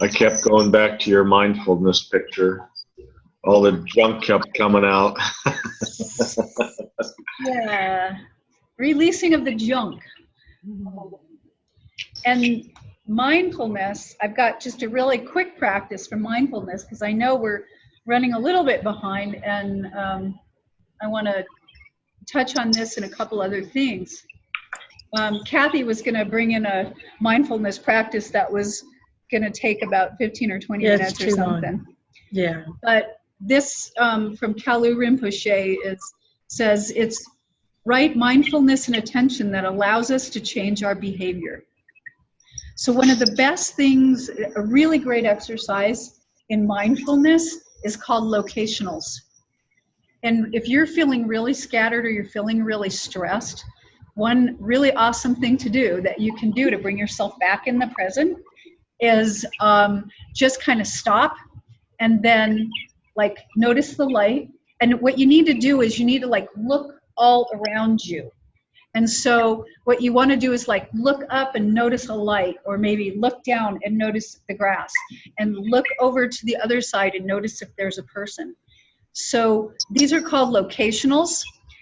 Speaker 5: I kept going back to your mindfulness picture. All the junk kept coming out.
Speaker 2: Yeah. Releasing of the junk. And mindfulness, I've got just a really quick practice for mindfulness, because I know we're running a little bit behind, and I want to touch on this and a couple other things. Kathy was going to bring in a mindfulness practice that was going to take about 15 or 20 minutes or something.
Speaker 3: Yeah.
Speaker 2: But this from Kalu Rinpoche says it's right mindfulness and attention that allows us to change our behavior. So one of the best things, a really great exercise in mindfulness is called locationals. And if you're feeling really scattered or you're feeling really stressed, one really awesome thing to do that you can do to bring yourself back in the present is just kind of stop and then like notice the light. And what you need to do is you need to like look all around you. And so what you want to do is like look up and notice a light, or maybe look down and notice the grass, and look over to the other side and notice if there's a person. So these are called locationals.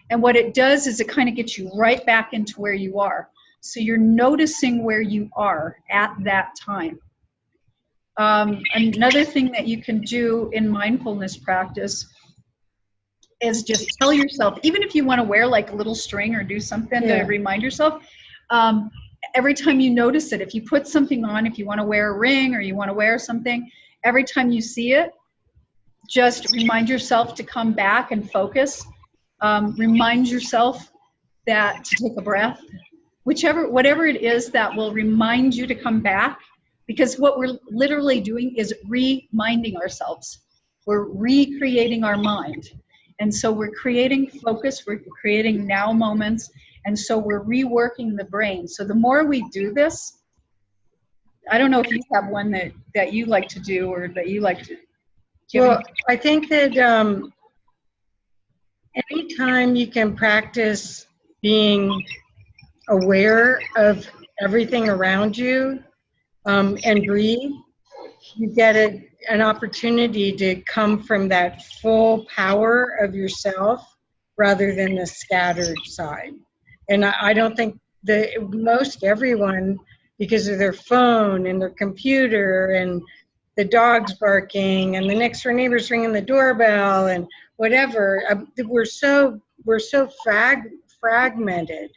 Speaker 2: And what it does is it kind of gets you right back into where you are. So you're noticing where you are at that time. Another thing that you can do in mindfulness practice is just tell yourself, even if you want to wear like a little string or do something to remind yourself, every time you notice it, if you put something on, if you want to wear a ring or you want to wear something, every time you see it, just remind yourself to come back and focus. Remind yourself that to take a breath, whatever it is that will remind you to come back, because what we're literally doing is reminding ourselves. We're recreating our mind. And so we're creating focus, we're creating now moments, and so we're reworking the brain. So the more we do this, I don't know if you have one that you like to do or that you like to.
Speaker 3: Well, I think that anytime you can practice being aware of everything around you and breathe, you get an opportunity to come from that full power of yourself rather than the scattered side. And I don't think that most everyone, because of their phone and their computer and the dog's barking and the next door neighbor's ringing the doorbell and whatever. We're so fragmented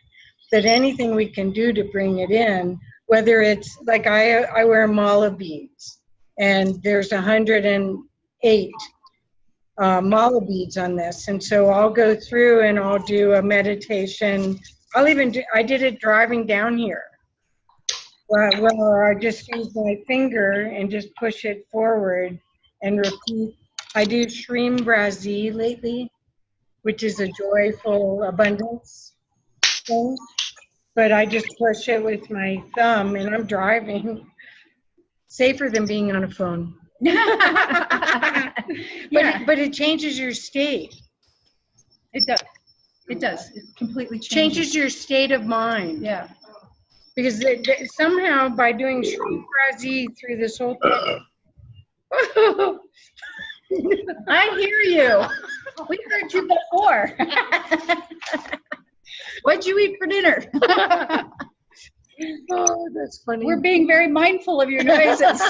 Speaker 3: that anything we can do to bring it in, whether it's like I wear mala beads, and there's 108 mala beads on this, and so I'll go through and I'll do a meditation. I did it driving down here. Well, I just use my finger and just push it forward and repeat. I do Shrim Brazi lately, which is a joyful abundance thing. But I just push it with my thumb, and I'm driving. Safer than being on a phone.
Speaker 2: Yeah.
Speaker 3: But it changes your state.
Speaker 2: It does. It does. It completely
Speaker 3: Changes your state of mind.
Speaker 2: Yeah.
Speaker 3: Because somehow by doing Shri Prazi through this whole thing.
Speaker 2: I hear you. We heard you before. What'd you eat for dinner?
Speaker 3: Oh, that's funny.
Speaker 2: We're being very mindful of your noises.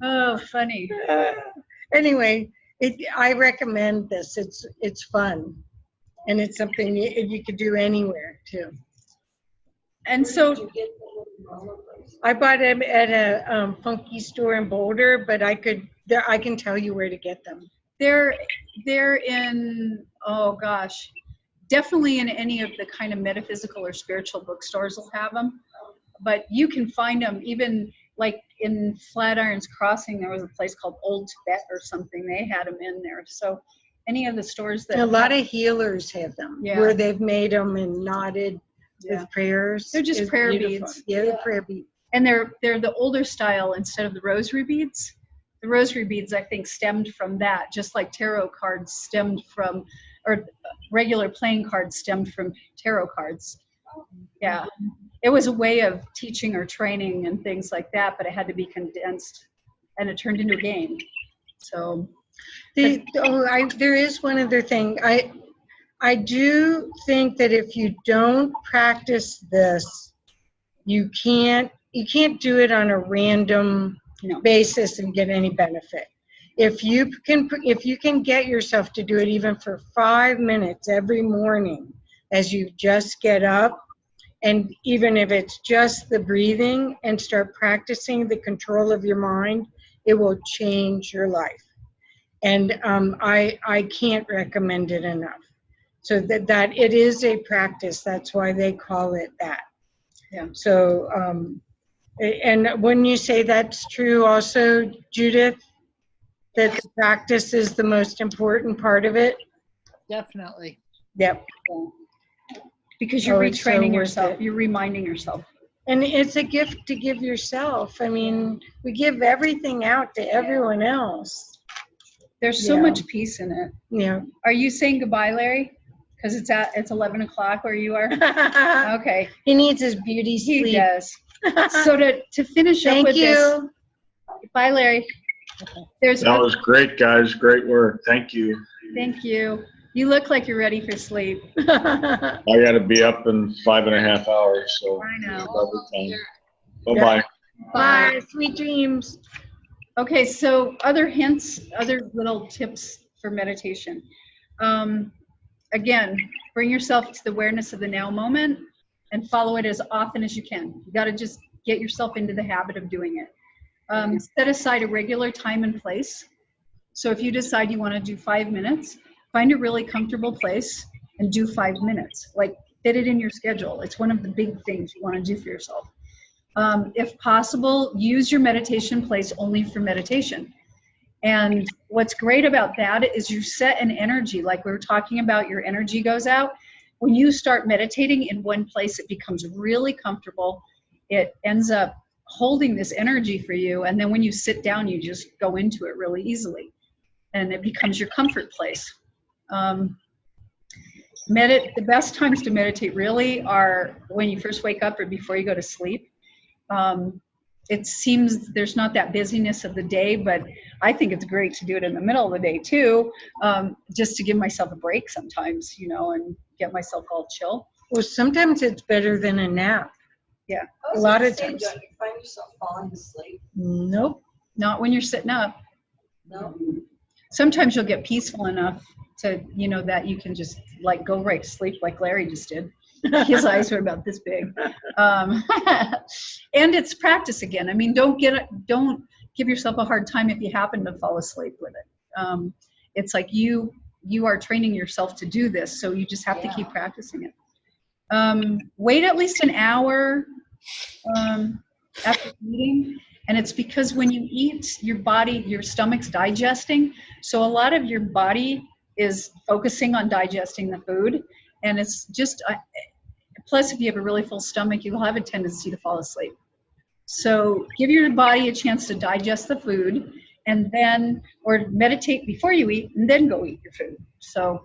Speaker 2: Oh, funny.
Speaker 3: Anyway, I recommend this. It's fun, and it's something you could do anywhere too.
Speaker 2: And so
Speaker 1: Did you get the mala place?
Speaker 3: I bought them at a funky store in Boulder, but I can tell you where to get them.
Speaker 2: they're in, oh gosh, definitely in any of the kind of metaphysical or spiritual bookstores will have them. But you can find them even like in Flatiron's Crossing. There was a place called Old Tibet or something. They had them in there. So any of the stores that
Speaker 3: A lot of healers have them,
Speaker 2: Yeah.
Speaker 3: where they've made them and knotted
Speaker 2: Yeah.
Speaker 3: with prayers.
Speaker 2: They're just
Speaker 3: It's
Speaker 2: prayer
Speaker 3: beautiful.
Speaker 2: beads.
Speaker 3: Yeah, they're prayer beads.
Speaker 2: And they're the older style instead of the rosary beads. The rosary beads, I think, stemmed from that, just like tarot cards stemmed from, or regular playing cards stemmed from tarot cards. Yeah. It was a way of teaching or training and things like that, but it had to be condensed, and it turned into a game. So
Speaker 3: There is one other thing. I do think that if you don't practice this, you can't do it on a random
Speaker 2: No.
Speaker 3: basis and get any benefit. If you can get yourself to do it even for 5 minutes every morning as you just get up, and even if it's just the breathing, and start practicing the control of your mind, it will change your life. And I can't recommend it enough. So that it is a practice. That's why they call it that.
Speaker 2: Yeah.
Speaker 3: So, and when you say that's true also, Judith, that the practice is the most important part of it?
Speaker 4: Definitely.
Speaker 3: Yep.
Speaker 2: Because you're
Speaker 3: it's so
Speaker 2: retraining
Speaker 3: worth
Speaker 2: yourself,
Speaker 3: it.
Speaker 2: you're reminding yourself.
Speaker 3: And it's a gift to give yourself. I mean, we give everything out to everyone else.
Speaker 2: There's so
Speaker 3: Yeah.
Speaker 2: much peace in it.
Speaker 3: Yeah.
Speaker 2: Are you saying goodbye, Larry? Because it's 11 o'clock where you are. Okay,
Speaker 3: He needs his beauty
Speaker 2: he
Speaker 3: sleep.
Speaker 2: does. So to finish up
Speaker 3: Thank
Speaker 2: with this,
Speaker 3: you.
Speaker 2: bye, Larry. There's
Speaker 5: That was great, guys. Great work. Thank you.
Speaker 2: thank you. You look like you're ready for sleep.
Speaker 5: I got to be up in 5.5 hours, so
Speaker 2: I know.
Speaker 5: lovely time. Bye-bye.
Speaker 3: Bye. Sweet dreams.
Speaker 2: Okay, so other hints, other little tips for meditation. Again, bring yourself to the awareness of the now moment and follow it as often as you can. You got to just get yourself into the habit of doing it. Set aside a regular time and place. So if you decide you want to do 5 minutes, find a really comfortable place and do 5 minutes. Like, fit it in your schedule. It's one of the big things you want to do for yourself. If possible, use your meditation place only for meditation. And what's great about that is you set an energy, like we were talking about, your energy goes out. When you start meditating in one place, it becomes really comfortable. It ends up holding this energy for you. And then when you sit down, you just go into it really easily. And it becomes your comfort place. The best times to meditate really are when you first wake up or before you go to sleep. It seems there's not that busyness of the day, but I think it's great to do it in the middle of the day too, just to give myself a break sometimes, and get myself all chill.
Speaker 3: Well, sometimes it's better than a nap.
Speaker 1: I
Speaker 3: A
Speaker 1: was
Speaker 3: lot
Speaker 1: gonna
Speaker 3: of
Speaker 1: say,
Speaker 3: times.
Speaker 1: don't you find yourself falling asleep?
Speaker 3: Nope.
Speaker 2: Not when you're sitting up.
Speaker 1: No?
Speaker 2: Sometimes you'll get peaceful enough to, that you can just like go right to sleep like Larry just did. His eyes were about this big. And it's practice again. I mean, don't give yourself a hard time if you happen to fall asleep with it. It's like you are training yourself to do this, so you just have to keep practicing it. Wait at least an hour after eating, and it's because when you eat, your stomach's digesting, so a lot of your body is focusing on digesting the food, and it's just plus if you have a really full stomach, you'll have a tendency to fall asleep. So give your body a chance to digest the food, and then, or meditate before you eat, and then go eat your food. So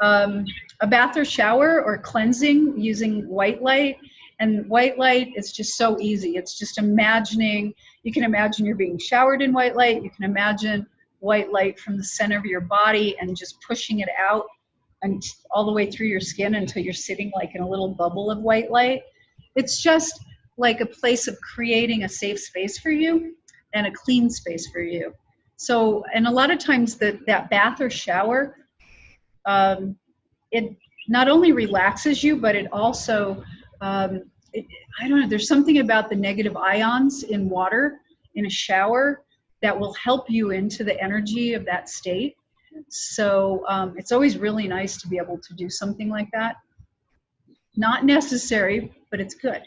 Speaker 2: a bath or shower or cleansing using white light. And white light is just so easy. It's just imagining, you can imagine you're being showered in white light. You can imagine white light from the center of your body and just pushing it out and all the way through your skin until you're sitting like in a little bubble of white light. It's just like a place of creating a safe space for you and a clean space for you. So, and a lot of times that bath or shower, it not only relaxes you, but it also, I don't know, there's something about the negative ions in water in a shower that will help you into the energy of that state. So it's always really nice to be able to do something like that. Not necessary, but it's good.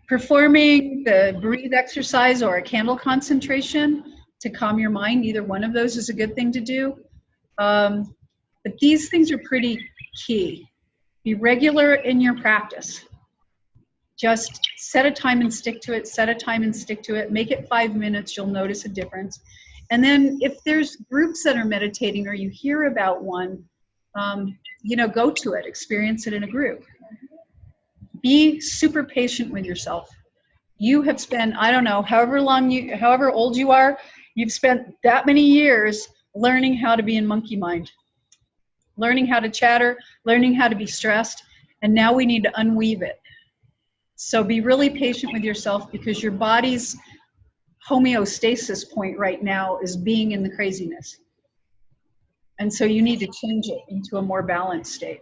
Speaker 2: Performing the breathe exercise or a candle concentration to calm your mind, either one of those is a good thing to do. But these things are pretty key. Be regular in your practice. Just set a time and stick to it, set a time and stick to it. Make it 5 minutes, you'll notice a difference. And then if there's groups that are meditating or you hear about one, go to it, experience it in a group. Be super patient with yourself. You have spent, I don't know, however old you are, you've spent that many years learning how to be in monkey mind, learning how to chatter, learning how to be stressed, and now we need to unweave it. So be really patient with yourself because your body's homeostasis point right now is being in the craziness. And so you need to change it into a more balanced state.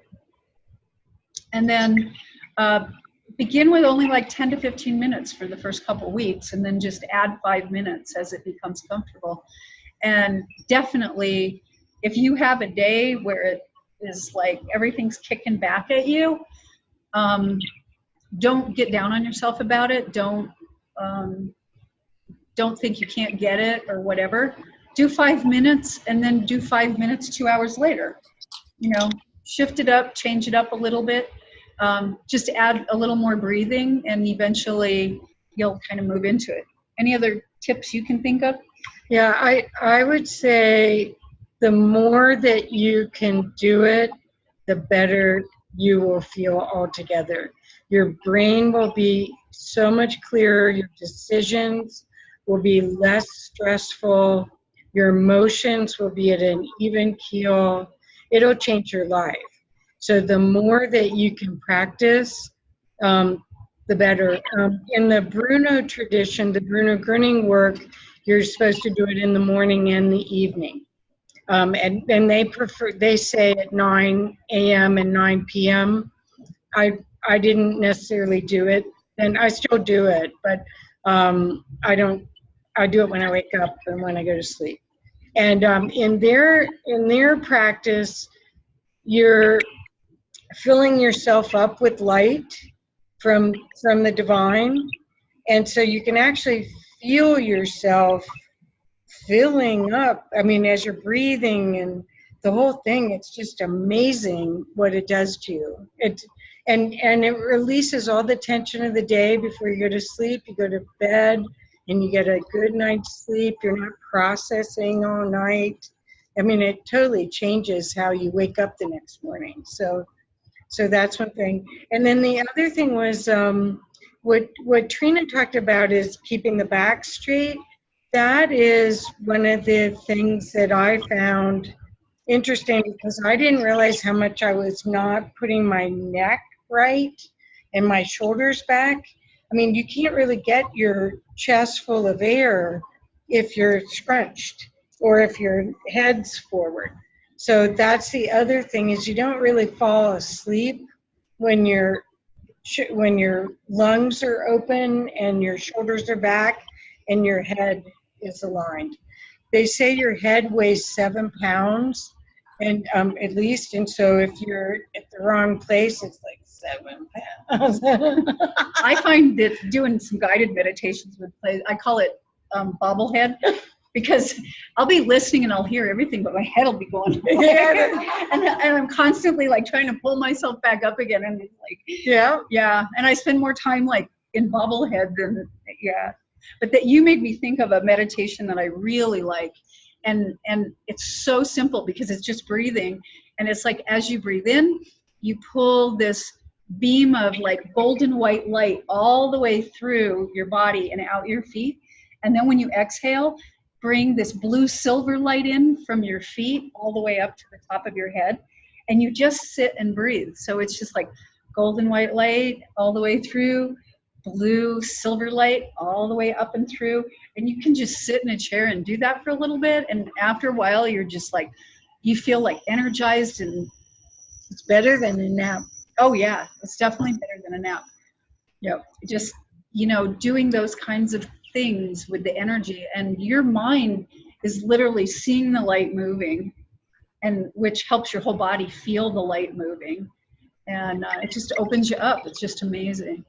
Speaker 2: And then begin with only like 10 to 15 minutes for the first couple weeks, and then just add 5 minutes as it becomes comfortable. And definitely, if you have a day where it is like everything's kicking back at you, don't get down on yourself about it. Don't think you can't get it or whatever. Do 5 minutes and then do 5 minutes 2 hours later. Shift it up, change it up a little bit. Just add a little more breathing and eventually you'll kind of move into it. Any other tips you can think of?
Speaker 3: Yeah, I would say the more that you can do it, the better you will feel altogether. Your brain will be so much clearer, your decisions will be less stressful, your emotions will be at an even keel. It'll change your life. So the more that you can practice, the better. In the Bruno tradition, the Bruno Grüning work, you're supposed to do it in the morning and the evening. And they say at 9 a.m. and 9 p.m. I didn't necessarily do it, and I still do it, but I do it when I wake up and when I go to sleep. And in their practice, you're filling yourself up with light from the divine, and so you can actually feel yourself filling up. I mean, as you're breathing and the whole thing, it's just amazing what it does to you. And it releases all the tension of the day before you go to sleep. You go to bed and you get a good night's sleep. You're not processing all night. I mean, it totally changes how you wake up the next morning. So that's one thing. And then the other thing was what Trina talked about is keeping the back straight. That is one of the things that I found interesting because I didn't realize how much I was not putting my neck right. and my shoulders back. I mean, you can't really get your chest full of air if you're scrunched or if your head's forward. So that's the other thing, is you don't really fall asleep when your lungs are open and your shoulders are back and your head is aligned. They say your head weighs 7 pounds, and at least, and so if you're at the wrong place, it's like 7 pounds.
Speaker 2: I find that doing some guided meditations with play, I call it bobblehead, because I'll be listening and I'll hear everything, but my head will be going. and I'm constantly like trying to pull myself back up again, and it's like, yeah. And I spend more time like in bobblehead than, But that you made me think of a meditation that I really like, and it's so simple because it's just breathing, and it's like as you breathe in, you pull this beam of like golden white light all the way through your body and out your feet, and then when you exhale, bring this blue silver light in from your feet all the way up to the top of your head, and you just sit and breathe. So it's just like golden white light all the way through, blue silver light all the way up and through, and you can just sit in a chair and do that for a little bit, and after a while you're just like, you feel like energized, and
Speaker 3: it's better than a nap.
Speaker 2: Oh yeah, it's definitely better than a nap. Just doing those kinds of things with the energy, and your mind is literally seeing the light moving, and which helps your whole body feel the light moving, and it just opens you up. It's just amazing.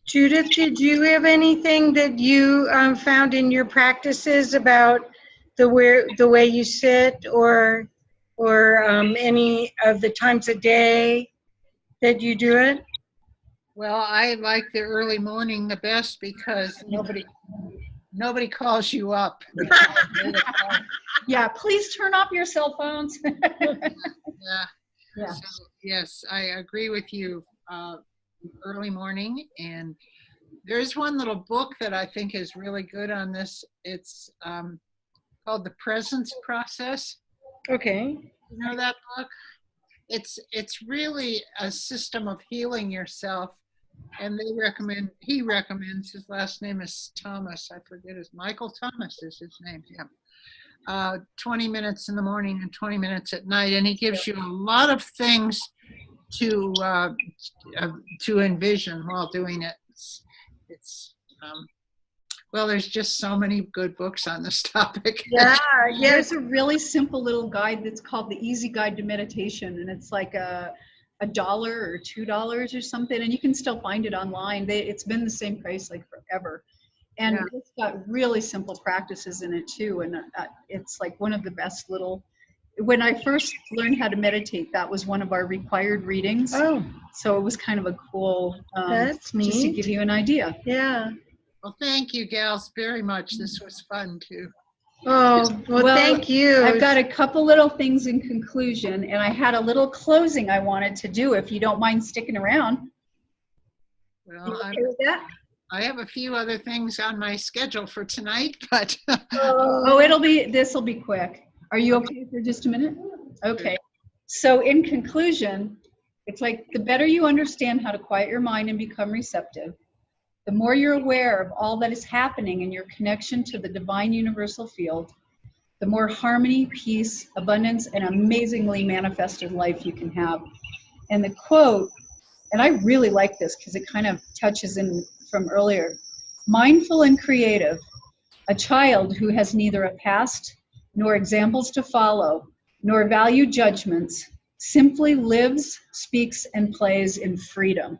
Speaker 3: Judith, did you have anything that you found in your practices about the way you sit, or any of the times a day that you do it?
Speaker 4: Well, I like the early morning the best because nobody calls you up.
Speaker 2: Yeah, please turn off your cell phones.
Speaker 4: Yeah. So, yes, I agree with you. Early morning, and there's one little book that I think is really good on this. It's called The Presence Process.
Speaker 3: Okay.
Speaker 4: You know that book? It's really a system of healing yourself, and he recommends, his last name is Thomas, I forget Michael Thomas is his name, 20 minutes in the morning and 20 minutes at night, and he gives you a lot of things to envision while doing it. Well, there's just so many good books on this topic.
Speaker 3: Yeah,
Speaker 2: there's a really simple little guide that's called The Easy Guide to Meditation, and it's like $1 or $2 or something, and you can still find it online. It's been the same price like forever, and it's got really simple practices in it too, and it's like one of the best little. When I first learned how to meditate, that was one of our required readings.
Speaker 3: Oh.
Speaker 2: So it was kind of a cool,
Speaker 3: that's neat.
Speaker 2: Just to give you an idea.
Speaker 3: Yeah.
Speaker 4: Well, thank you, gals, very much. This was fun, too.
Speaker 3: Oh, well, thank you.
Speaker 2: I've got a couple little things in conclusion, and I had a little closing I wanted to do, if you don't mind sticking around.
Speaker 4: Well,
Speaker 2: you okay with that?
Speaker 4: I have a few other things on my schedule for tonight, but...
Speaker 2: this will be quick. Are you okay for just a minute? Okay. So in conclusion, it's like the better you understand how to quiet your mind and become receptive, the more you're aware of all that is happening in your connection to the divine universal field, the more harmony, peace, abundance, and amazingly manifested life you can have. And the quote, and I really like this because it kind of touches in from earlier, mindful and creative, a child who has neither a past nor examples to follow, nor value judgments, simply lives, speaks, and plays in freedom.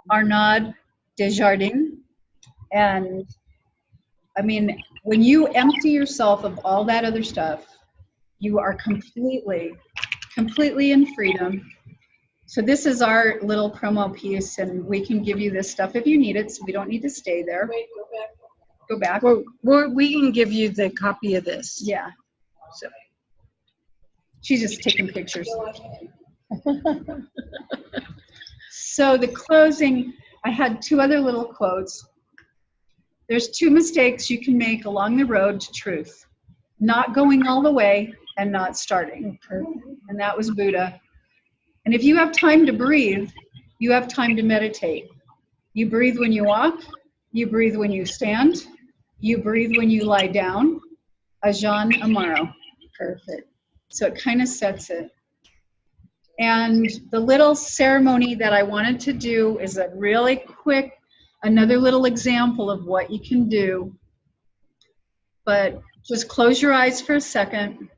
Speaker 2: Arnaud Desjardins. And I mean, when you empty yourself of all that other stuff, you are completely in freedom. So this is our little promo piece, and we can give you this stuff if you need it, so we don't need to stay there.
Speaker 1: Wait,
Speaker 2: Go back.
Speaker 3: Well, we can give you the copy of this.
Speaker 2: Yeah. So she's just taking pictures. So the closing, I had two other little quotes. There's 2 mistakes you can make along the road to truth: not going all the way and not starting. And that was Buddha. And if you have time to breathe, you have time to meditate. You breathe when you walk, you breathe when you stand, you breathe when you lie down. Ajahn Amaro. Perfect. So it kind of sets it. And the little ceremony that I wanted to do is a really quick, another little example of what you can do. But just close your eyes for a second.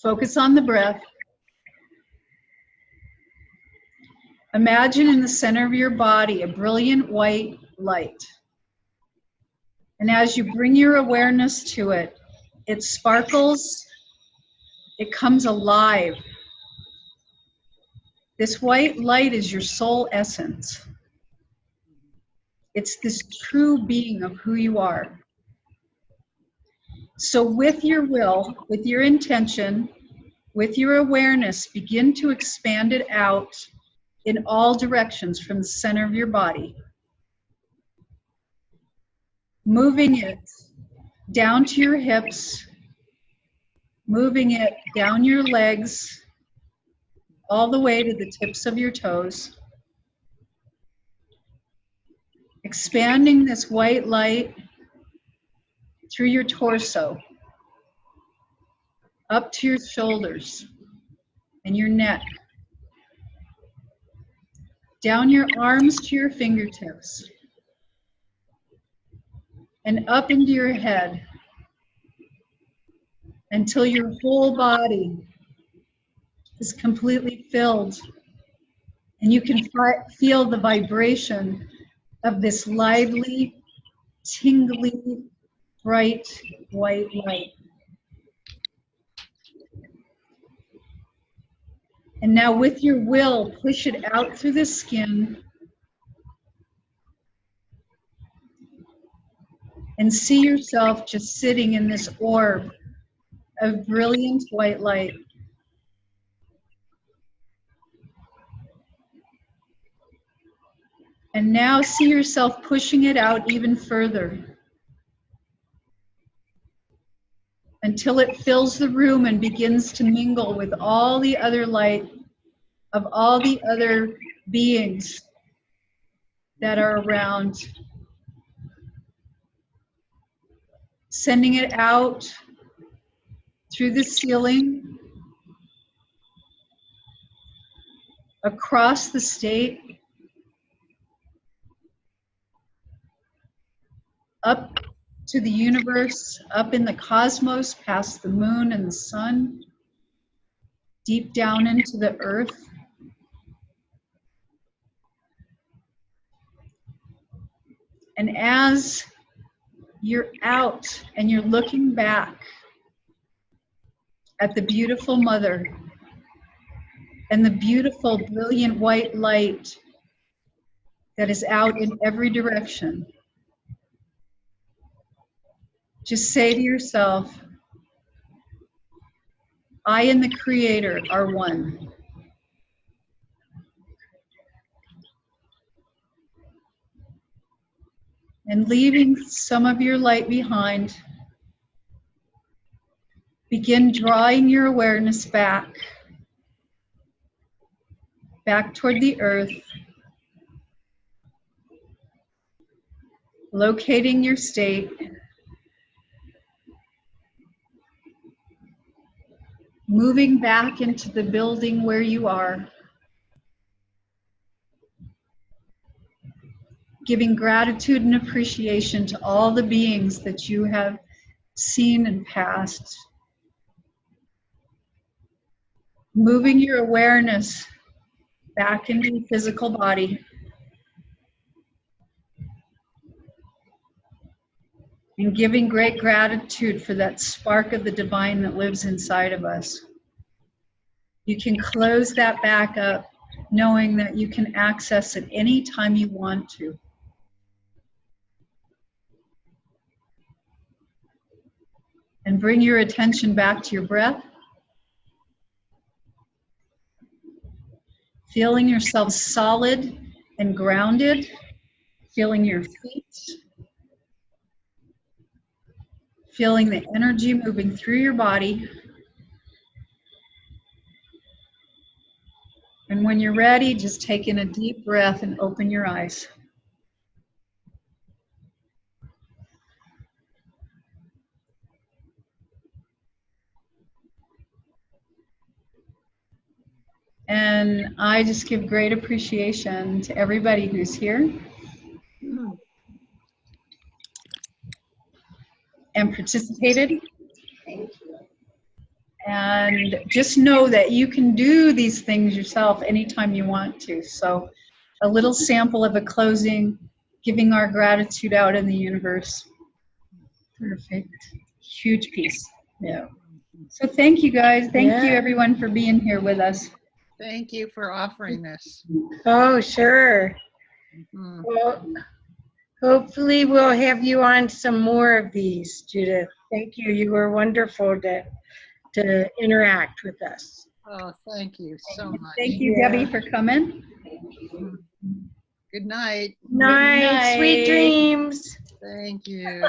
Speaker 2: Focus on the breath. Imagine in the center of your body a brilliant white light. And as you bring your awareness to it, it sparkles, it comes alive. This white light is your soul essence. It's this true being of who you are. So with your will, with your intention, with your awareness, begin to expand it out in all directions from the center of your body. Moving it down to your hips, moving it down your legs, all the way to the tips of your toes. Expanding this white light through your torso, up to your shoulders and your neck, down your arms to your fingertips, and up into your head until your whole body is completely filled and you can feel the vibration of this lively, tingly, bright white light. And now with your will, push it out through the skin and see yourself just sitting in this orb of brilliant white light. And now see yourself pushing it out even further until it fills the room and begins to mingle with all the other light of all the other beings that are around. Sending it out through the ceiling, across the state, up to the universe, up in the cosmos, past the moon and the sun, deep down into the earth. And as you're out and you're looking back at the beautiful mother and the beautiful, brilliant white light that is out in every direction, just say to yourself, I and the Creator are one. And leaving some of your light behind, begin drawing your awareness back toward the earth, locating your state, moving back into the building where you are, giving gratitude and appreciation to all the beings that you have seen and passed. Moving your awareness back into the physical body. And giving great gratitude for that spark of the divine that lives inside of us. You can close that back up, knowing that you can access it any time you want to. And bring your attention back to your breath. Feeling yourself solid and grounded. Feeling your feet. Feeling the energy moving through your body. And when you're ready, just take in a deep breath and open your eyes. And I just give great appreciation to everybody who's here and participated.
Speaker 1: Thank you.
Speaker 2: And just know that you can do these things yourself anytime you want to. So a little sample of a closing, giving our gratitude out in the universe. Perfect. Huge piece. Yeah. So thank you guys. Thank you everyone for being here with us.
Speaker 4: Thank you for offering this.
Speaker 3: Oh, sure.
Speaker 4: Mhm.
Speaker 3: Well, hopefully we'll have you on some more of these, Judith. Thank you. You were wonderful to interact with us.
Speaker 4: Oh, thank you so much.
Speaker 2: Thank you,
Speaker 3: Yeah.
Speaker 2: Debbie, for coming.
Speaker 4: Mhm. Good night.
Speaker 3: Night. Sweet
Speaker 2: night.
Speaker 3: dreams.
Speaker 4: Thank you.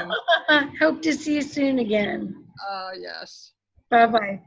Speaker 3: Hope to see you soon again.
Speaker 4: Oh, yes.
Speaker 3: Bye-bye.